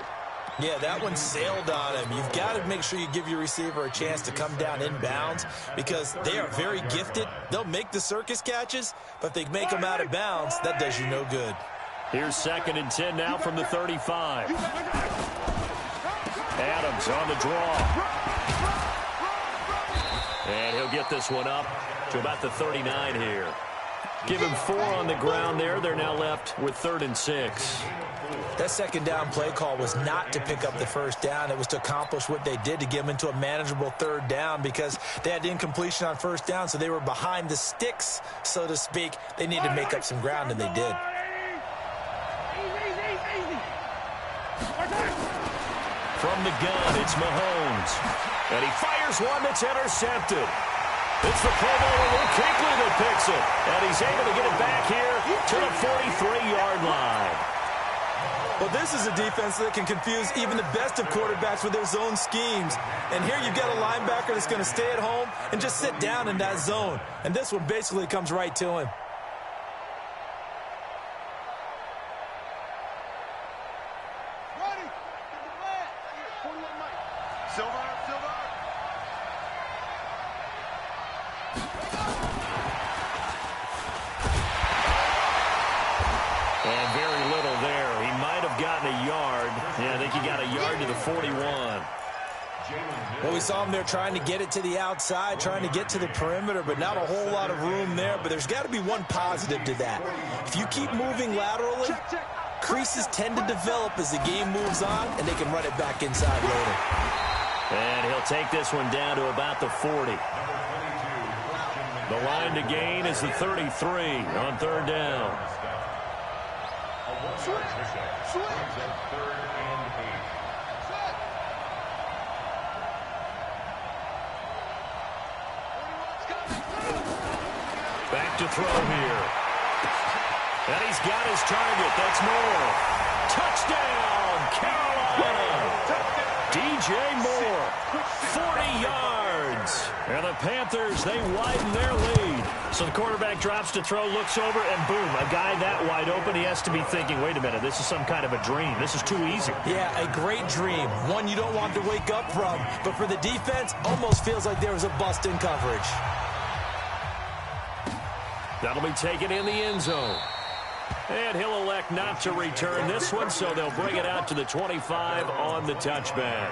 Yeah, that one sailed on him. You've got to make sure you give your receiver a chance to come down inbounds, because they are very gifted. They'll make the circus catches, but if they make them out of bounds, that does you no good. Here's 2nd and 10 now from the 35. Adams on the draw. And he'll get this one up to about the 39 here. Give him 4 on the ground there. They're now left with 3rd and 6. That second down play call was not to pick up the first down. It was to accomplish what they did, to get them into a manageable 3rd down, because they had incompletion on first down, so they were behind the sticks, so to speak. They needed to make up some ground, and they did. From the gun, it's Mahomes. And he fires one that's intercepted. It's the Pro Bowler Luke Kuechly that picks it. And he's able to get it back here to the 43-yard line. Well, this is a defense that can confuse even the best of quarterbacks with their zone schemes. And here you've got a linebacker that's going to stay at home and just sit down in that zone. And this one basically comes right to him. And very little there. He might have gotten a yard. Yeah, I think he got a yard to the 41. Well, we saw him there trying to get it to the outside, trying to get to the perimeter, but not a whole lot of room there. But there's got to be one positive to that. If you keep moving laterally, creases tend to develop as the game moves on, and they can run it back inside later. And he'll take this one down to about the 40. The line to gain is the 33 on 3rd down. Back to throw here. And he's got his target. That's Moore. Touchdown, Carolina. DJ Moore, 40 yards. And the Panthers, they widen their lead. So the quarterback drops to throw, looks over, and boom, a guy that wide open, he has to be thinking, wait a minute, this is some kind of a dream. This is too easy. Yeah, a great dream. One you don't want to wake up from. But for the defense, almost feels like there was a bust in coverage. That'll be taken in the end zone. And he'll elect not to return this one, so they'll bring it out to the 25 on the touchback.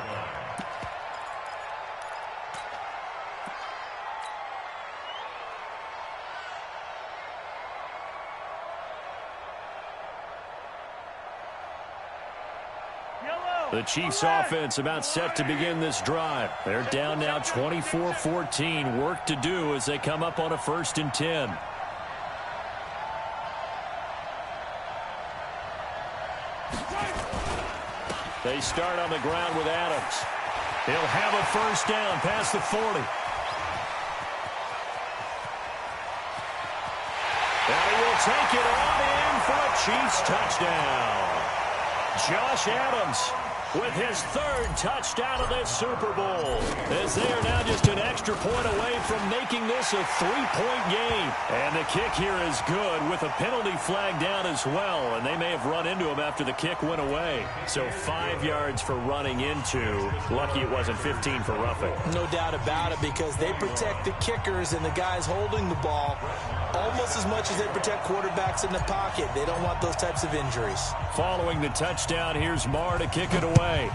The Chiefs offense about set to begin this drive. They're down now 24-14. Work to do as they come up on a 1st and 10. They start on the ground with Adams. He'll have a first down past the 40. And he will take it on in for a Chiefs touchdown. Josh Adams with his third touchdown of this Super Bowl, as they are now just an extra point away from making this a 3-point game. And the kick here is good with a penalty flag down as well, and they may have run into him after the kick went away. So 5 yards for running into. Lucky it wasn't 15 for roughing. No doubt about it, because they protect the kickers and the guys holding the ball almost as much as they protect quarterbacks in the pocket. They don't want those types of injuries. Following the touchdown, here's Marr to kick it away.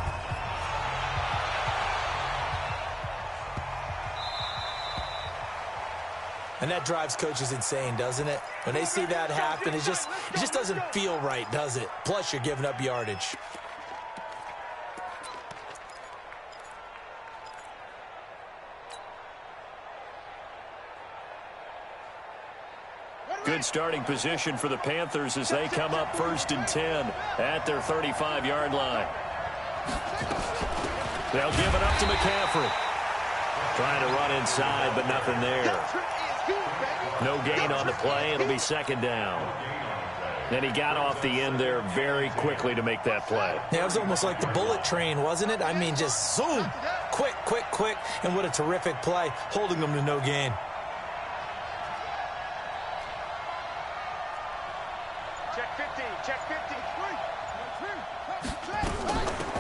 And that drives coaches insane, doesn't it? When they see that happen, it just doesn't feel right, does it? Plus, you're giving up yardage. Good starting position for the Panthers as they come up 1st and 10 at their 35-yard line. They'll give it up to McCaffrey. Trying to run inside, but nothing there. No gain on the play. It'll be 2nd down. And he got off the end there very quickly to make that play. Yeah, it was almost like the bullet train, wasn't it? I mean, just zoom. Quick, quick, quick. And what a terrific play, holding them to no gain.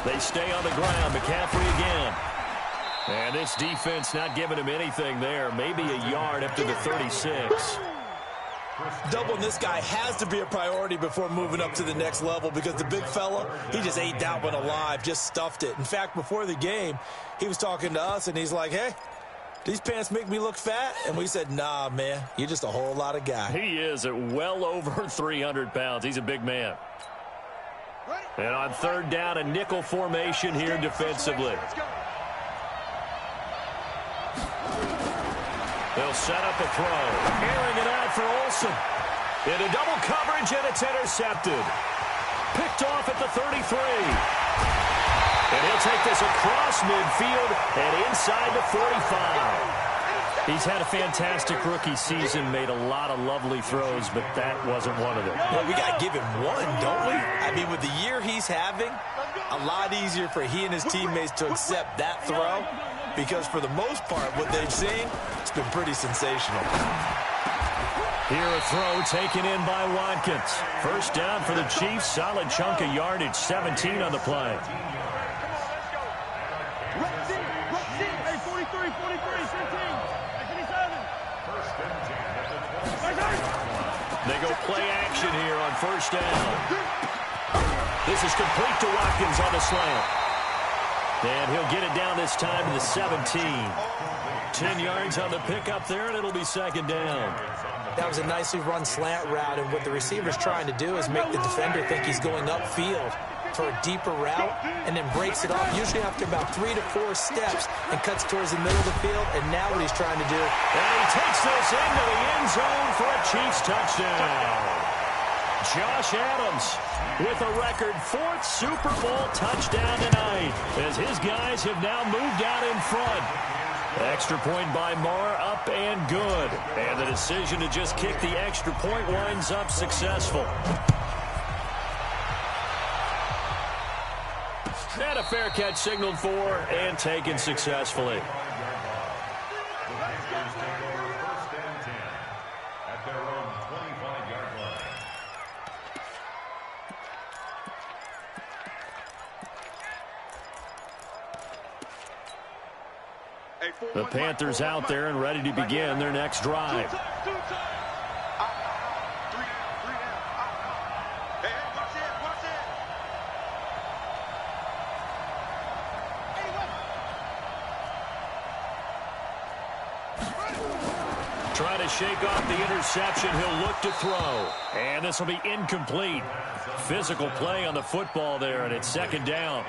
They stay on the ground. McCaffrey again. And this defense not giving him anything there. Maybe a yard up to the 36. Doubling this guy has to be a priority before moving up to the next level, because the big fella, he just ate that one alive, just stuffed it. In fact, before the game, he was talking to us, and he's like, hey, these pants make me look fat? And we said, nah, man, you're just a whole lot of guy. He is at well over 300 pounds. He's a big man. And on 3rd down, a nickel formation here defensively. They'll set up a throw. Airing it out for Olsen. Into double coverage, and it's intercepted. Picked off at the 33. And he'll take this across midfield and inside the 45. He's had a fantastic rookie season, made a lot of lovely throws, but that wasn't one of them. Well, we got to give him one, don't we? I mean, with the year he's having, a lot easier for he and his teammates to accept that throw, because for the most part, what they've seen, it's been pretty sensational. Here a throw taken in by Watkins. 1st down for the Chiefs. Solid chunk of yardage, 17 on the play. They go play action here on 1st down. This is complete to Watkins on the slant. And he'll get it down this time to the 17. 10 yards on the pickup there, and it'll be 2nd down. That was a nicely run slant route, and what the receiver's trying to do is make the defender think he's going upfield for a deeper route, and then breaks it off, usually after about 3 to 4 steps, and cuts towards the middle of the field. And now what he's trying to do, and he takes this into the end zone for a Chiefs touchdown. Josh Adams with a record 4th Super Bowl touchdown tonight, as his guys have now moved out in front. Extra point by Marr, up and good. And the decision to just kick the extra point winds up successful. And a fair catch signaled for and taken successfully. The Panthers out there and ready to begin their next drive. Trying to shake off the interception. He'll look to throw. And this will be incomplete. Physical play on the football there, and it's 2nd down.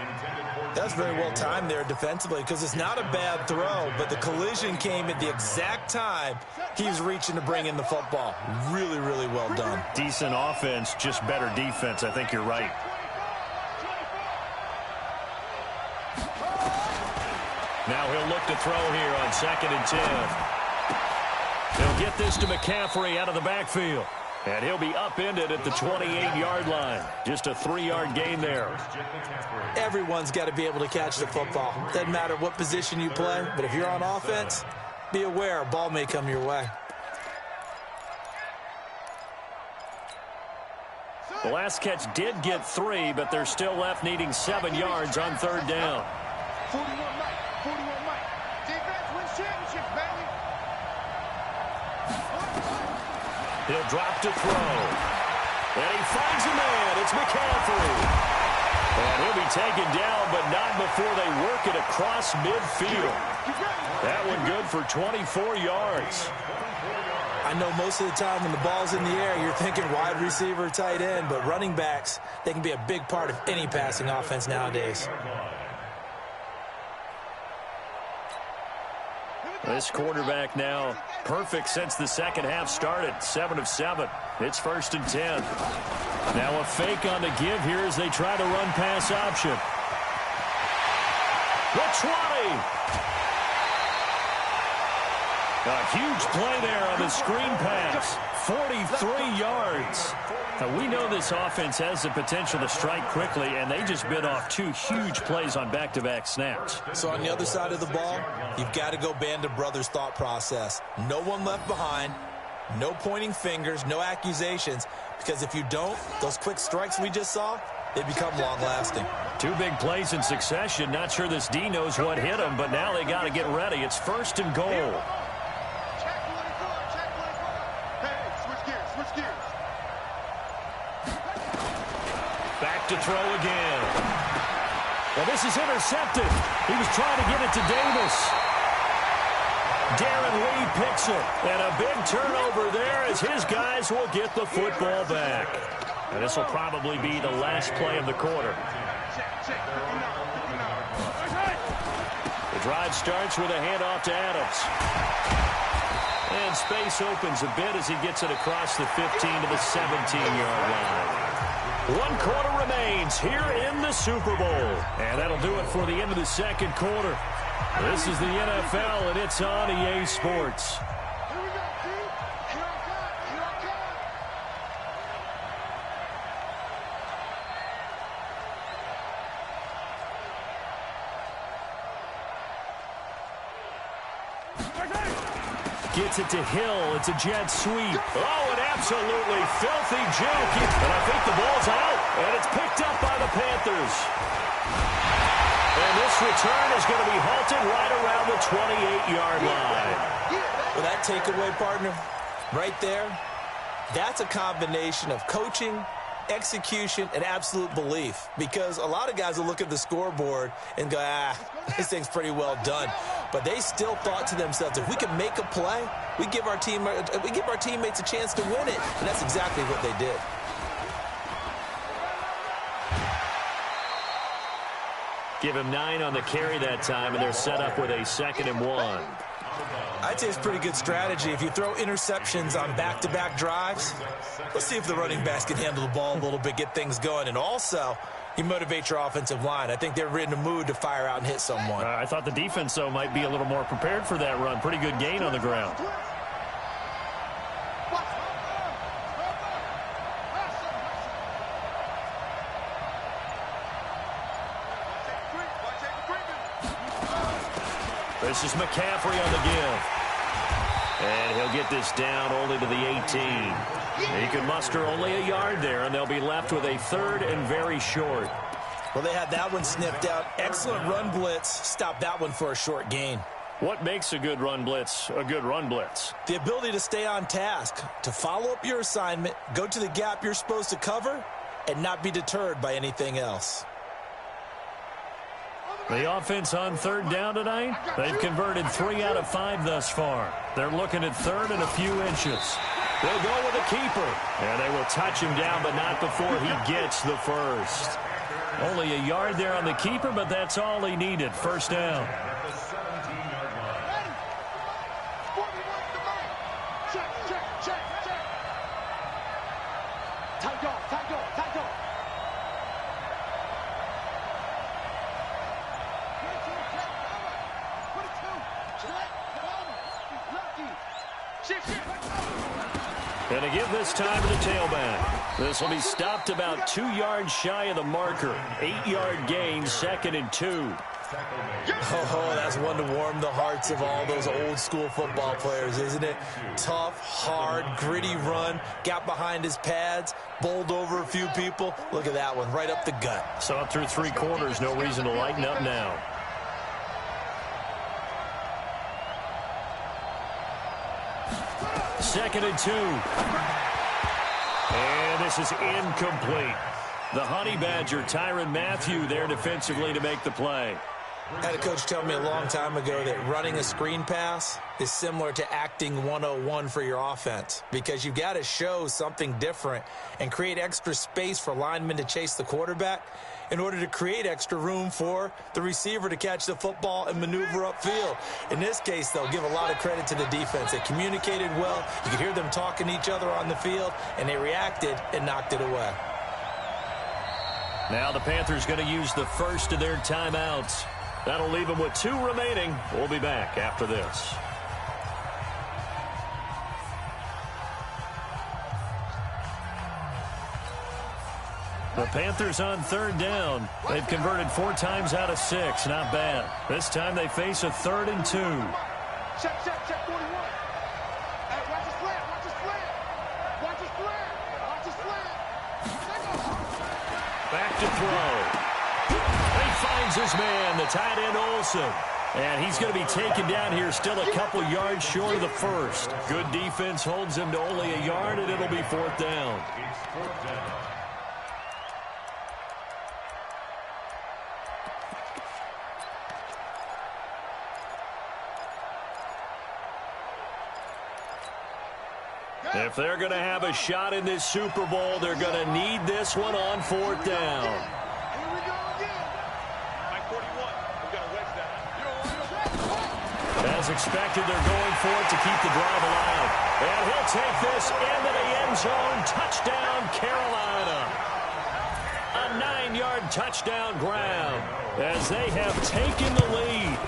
That's very well timed there defensively, because it's not a bad throw, but the collision came at the exact time he was reaching to bring in the football. Really, really well done. Decent offense, just better defense. I think you're right. Now he'll look to throw here on 2nd and 10. He'll get this to McCaffrey out of the backfield. And he'll be upended at the 28-yard line. Just a 3-yard gain there. Everyone's got to be able to catch the football. Doesn't matter what position you play, but if you're on offense, be aware a ball may come your way. The last catch did get 3, but they're still left needing 7 yards on 3rd down. 41 Mike. 41 Mike. Defense wins championships, baby. He'll drop to throw. And he finds a man. It's McCaffrey. And he'll be taken down, but not before they work it across midfield. That one good for 24 yards. I know most of the time when the ball's in the air, you're thinking wide receiver, tight end, but running backs, they can be a big part of any passing offense nowadays. This quarterback now perfect since the second half started. 7 of 7. It's 1st and 10. Now a fake on the give here as they try to run pass option. The 20. A huge play there on the screen pass. 43 yards. Now, we know this offense has the potential to strike quickly, and they just bit off 2 huge plays on back-to-back snaps. So on the other side of the ball, you've got to go Band of Brothers thought process. No one left behind, no pointing fingers, no accusations, because if you don't, those quick strikes we just saw, they become long-lasting. 2 big plays in succession. Not sure this D knows what hit him, but now they got to get ready. It's 1st and goal. Back to throw again. Well, this is intercepted. He was trying to get it to Davis. Darren Lee picks it. And a big turnover there as his guys will get the football back. And this will probably be the last play of the quarter. The drive starts with a handoff to Adams. And space opens a bit as he gets it across the 15 to the 17-yard line. 1 quarter remains here in the Super Bowl. And that'll do it for the end of the 2nd quarter. This is the NFL, and it's on EA Sports. Gets it to Hill. It's a jet sweep. Oh, an absolutely filthy juke. And I think the ball's out. And it's picked up by the Panthers. And this return is going to be halted right around the 28-yard line. Well, that takeaway, partner, right there, that's a combination of coaching, execution, and absolute belief. Because a lot of guys will look at the scoreboard and go, this thing's pretty well done. But they still thought to themselves, if we can make a play, we give our teammates a chance to win it. And that's exactly what they did. Give him 9 on the carry that time, and they're set up with a 2nd and 1. I'd say it's pretty good strategy. If you throw interceptions on back-to-back drives, let's see if the running backs can handle the ball a little bit, get things going. And also, you motivate your offensive line. I think they're in the mood to fire out and hit someone. I thought the defense, though, might be a little more prepared for that run. Pretty good gain on the ground. This is McCaffrey on the give. And he'll get this down only to the 18. He can muster only a yard there, and they'll be left with a 3rd and very short. Well, they had that one sniffed out. Excellent run blitz. Stop that one for a short gain. What makes a good run blitz a good run blitz? The ability to stay on task, to follow up your assignment, go to the gap you're supposed to cover, and not be deterred by anything else. The offense on 3rd down tonight, they've converted 3 out of 5 thus far. They're looking at 3rd and a few inches. They'll go with a keeper. And they will touch him down, but not before he gets the first. Only a yard there on the keeper, but that's all he needed. 1st down. And to give this time to the tailback. This will be stopped about 2 yards shy of the marker. 8-yard gain, 2nd and 2. Oh, that's one to warm the hearts of all those old school football players, isn't it? Tough, hard, gritty run, got behind his pads, bowled over a few people. Look at that one, right up the gut. Saw it through 3 quarters, no reason to lighten up now. Second and 2. And this is incomplete. The Honey Badger, Tyrann Mathieu, there defensively to make the play. I had a coach tell me a long time ago that running a screen pass is similar to acting 101 for your offense, because you've got to show something different and create extra space for linemen to chase the quarterback in order to create extra room for the receiver to catch the football and maneuver upfield. In this case, they'll give a lot of credit to the defense. They communicated well. You could hear them talking to each other on the field, and they reacted and knocked it away. Now the Panthers going to use the first of their timeouts. That'll leave them with 2 remaining. We'll be back after this. The Panthers on 3rd down. They've converted 4 times out of 6. Not bad. This time they face a 3rd and 2. Check 41. Hey, watch his slant, watch his slant. Watch his slant, watch his slant. Back to throw. He finds his man, the tight end Olsen. And he's going to be taken down here, still a couple yards short of the first. Good defense holds him to only a yard, and it'll be 4th down. If they're going to have a shot in this Super Bowl, they're going to need this one on 4th down. Here we go again. Mike 41, we got to wedge that. As expected, they're going for it to keep the drive alive. And he'll take this into the end zone. Touchdown, Carolina. A 9-yard touchdown grab as they have taken the lead.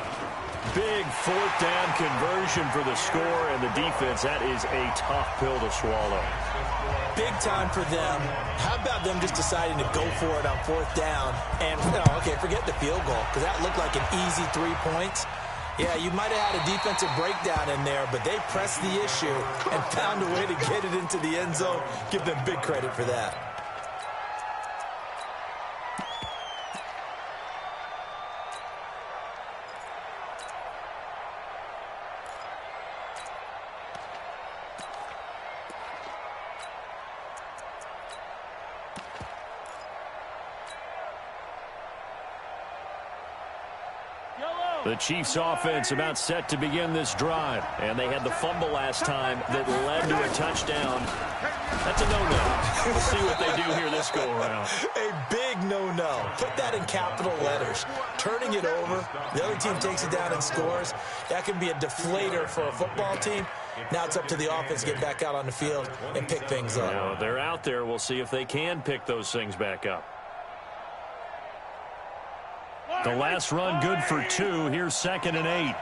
Big 4th down conversion for the score, and the defense, that is a tough pill to swallow. Big time for them. How about them just deciding to go for it on 4th down? And, okay, forget the field goal, because that looked like an easy 3 points. Yeah, you might have had a defensive breakdown in there, but they pressed the issue and found a way to get it into the end zone. Give them big credit for that. The Chiefs offense about set to begin this drive, and they had the fumble last time that led to a touchdown. That's a no-no. We'll see what they do here this go-around. A big no-no. Put that in capital letters. Turning it over, the other team takes it down and scores. That can be a deflator for a football team. Now it's up to the offense to get back out on the field and pick things up. Now, they're out there. We'll see if they can pick those things back up. The last run good for 2. Here's 2nd and 8. Yellow. What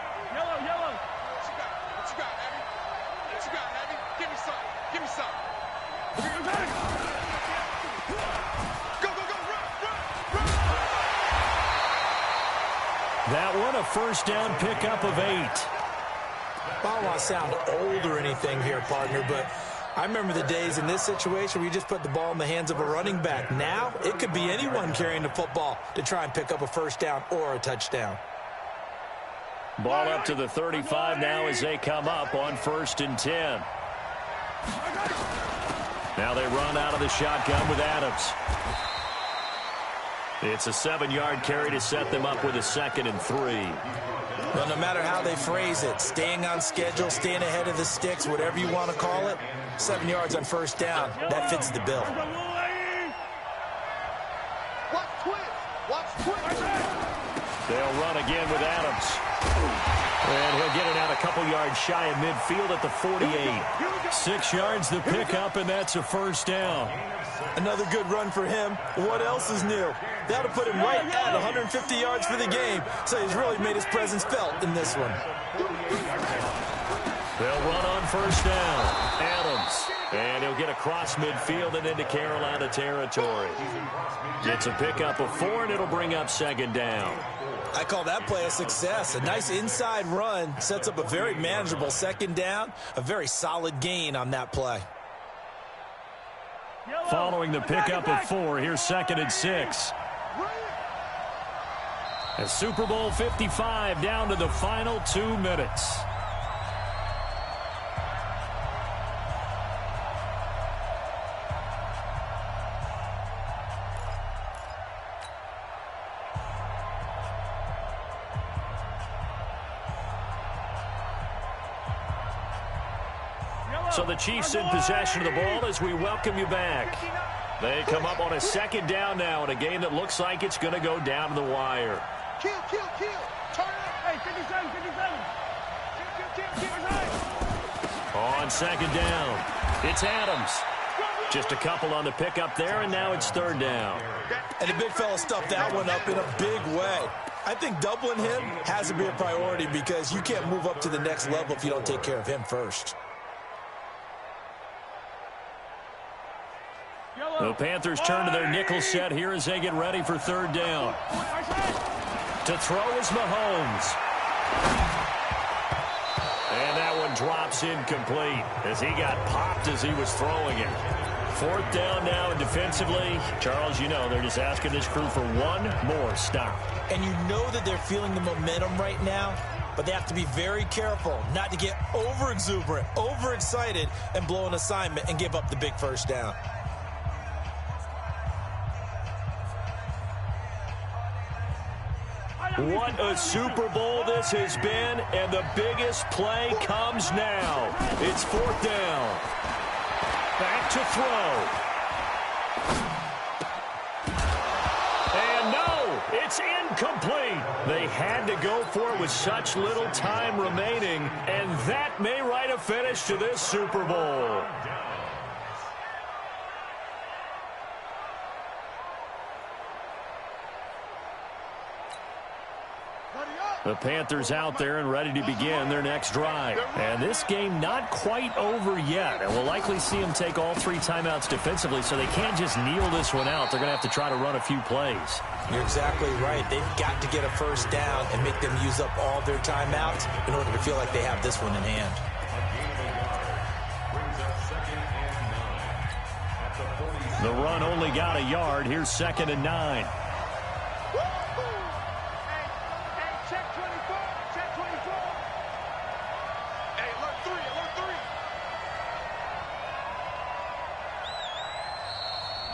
you got, Heavy? What you got, Heavy? Give me some. Give me some. Go, run. That one, a first down pickup of 8. I don't want to sound old or anything here, partner, but I remember the days in this situation where you just put the ball in the hands of a running back. Now, it could be anyone carrying the football to try and pick up a first down or a touchdown. Ball up to the 35 now as they come up on 1st and 10. Now they run out of the shotgun with Adams. It's a 7-yard carry to set them up with a 2nd and 3. Well, no matter how they phrase it, staying on schedule, staying ahead of the sticks, whatever you want to call it, 7 yards on 1st down, that fits the bill. Watch twist. They'll run again with Adams. And he'll get it out a couple yards shy of midfield at the 48. 6 yards to pick up, and that's a first down. Another good run for him. What else is new? That'll put him right at 150 yards for the game, so he's really made his presence felt in this one. They'll run on first down. Adams. And he'll get across midfield and into Carolina territory. Gets a pickup of 4, and it'll bring up second down. I call that play a success. A nice inside run sets up a very manageable second down. A very solid gain on that play. Following the pickup of 4, here's 2nd and 6. And Super Bowl 55 down to the final 2 minutes. So the Chiefs in possession of the ball as we welcome you back. They come up on a second down now in a game that looks like it's going to go down to the wire. Kill. Turn up. Hey, 57. Kill. On second down, it's Adams. Just a couple on the pickup there, and now it's 3rd down. And the big fella stuffed that one up in a big way. I think doubling him has to be a priority because you can't move up to the next level if you don't take care of him first. The Panthers turn to their nickel set here as they get ready for 3rd down. To throw is Mahomes. And that one drops incomplete as he got popped as he was throwing it. 4th down now, and defensively, Charles, you know, they're just asking this crew for one more stop. And you know that they're feeling the momentum right now, but they have to be very careful not to get over-exuberant, over-excited, and blow an assignment and give up the big first down. What a Super Bowl this has been, and the biggest play comes now. It's 4th down. Back to throw. And no, it's incomplete. They had to go for it with such little time remaining, and that may write a finish to this Super Bowl. The Panthers out there and ready to begin their next drive. And this game not quite over yet. And we'll likely see them take all 3 timeouts defensively, so they can't just kneel this one out. They're going to have to try to run a few plays. You're exactly right. They've got to get a first down and make them use up all their timeouts in order to feel like they have this one in hand. The run only got a yard. Here's 2nd and 9.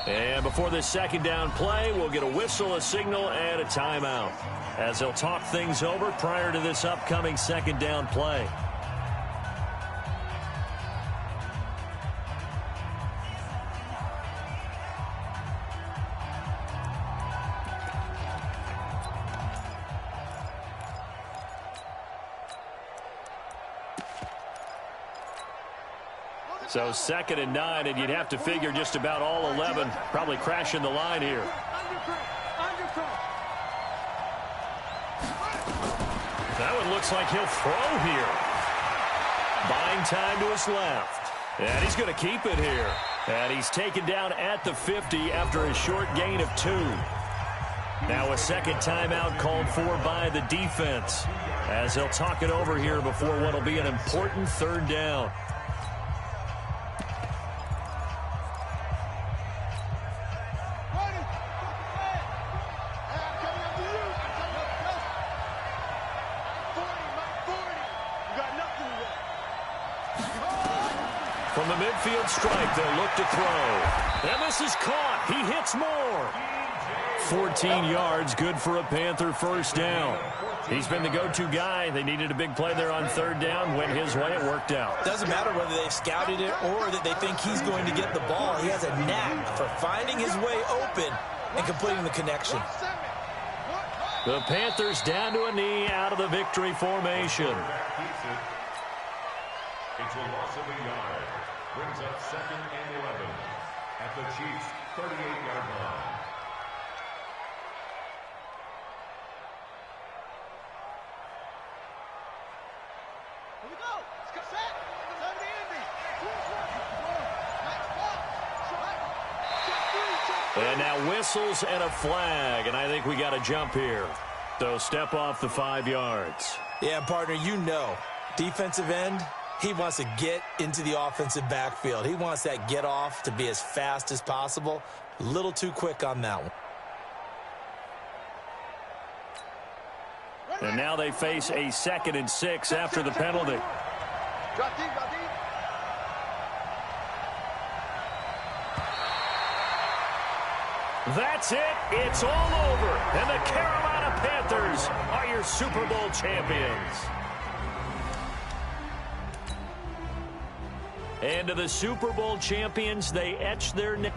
And before this second down play, we'll get a whistle, a signal, and a timeout as they'll talk things over prior to this upcoming second down play. So 2nd and 9, and you'd have to figure just about all 11 probably crashing the line here. That one looks like he'll throw here. Buying time to his left. And he's going to keep it here. And he's taken down at the 50 after a short gain of 2. Now a second timeout called for by the defense as they'll talk it over here before what will be an important 3rd down. From the midfield stripe, they'll look to throw. And this is caught. He hits more. 14 yards, good for a Panther first down. He's been the go-to guy. They needed a big play there on 3rd down. Went his way. It worked out. Doesn't matter whether they've scouted it or that they think he's going to get the ball. He has a knack for finding his way open and completing the connection. The Panthers down to a knee out of the victory formation. It's a loss of a yard. Brings up 2nd and 11 at the Chiefs' 38-yard line. Here we go. And now whistles and a flag, and I think we got a jump here. So step off the 5 yards. Yeah, partner, you know, defensive end, he wants to get into the offensive backfield. He wants that get off to be as fast as possible. A little too quick on that one. And now they face a 2nd and 6 after the penalty. That's it. It's all over. And the Carolina Panthers are your Super Bowl champions. And to the Super Bowl champions, they etch their name.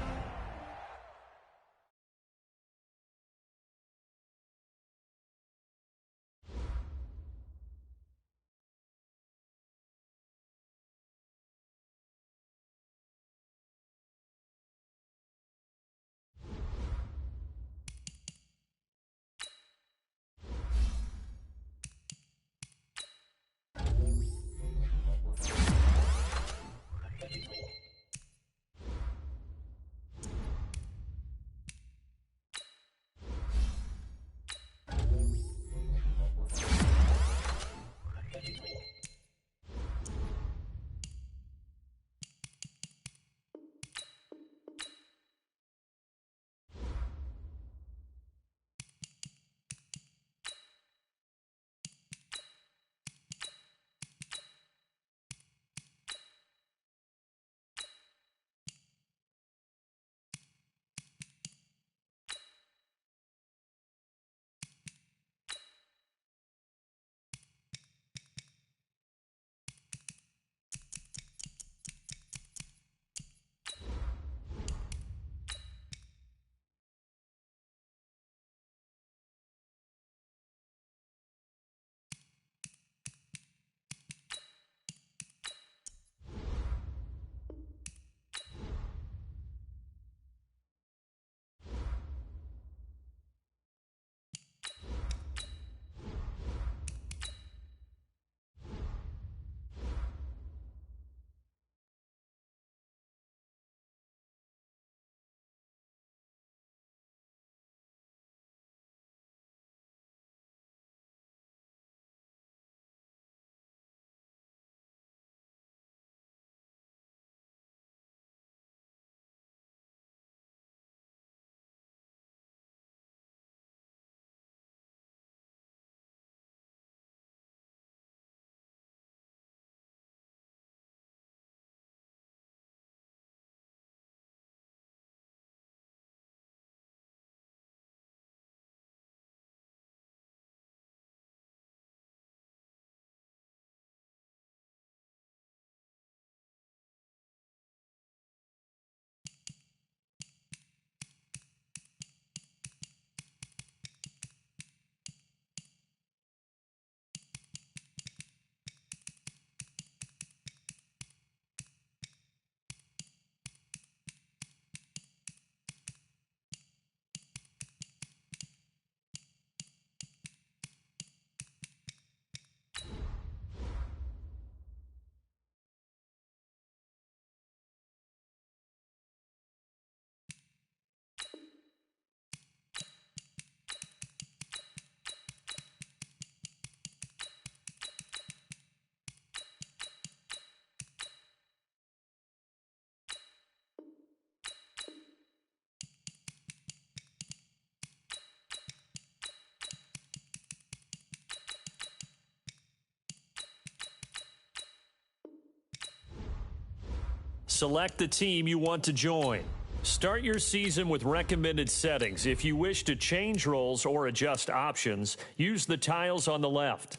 Select the team you want to join. Start your season with recommended settings. If you wish to change roles or adjust options, use the tiles on the left.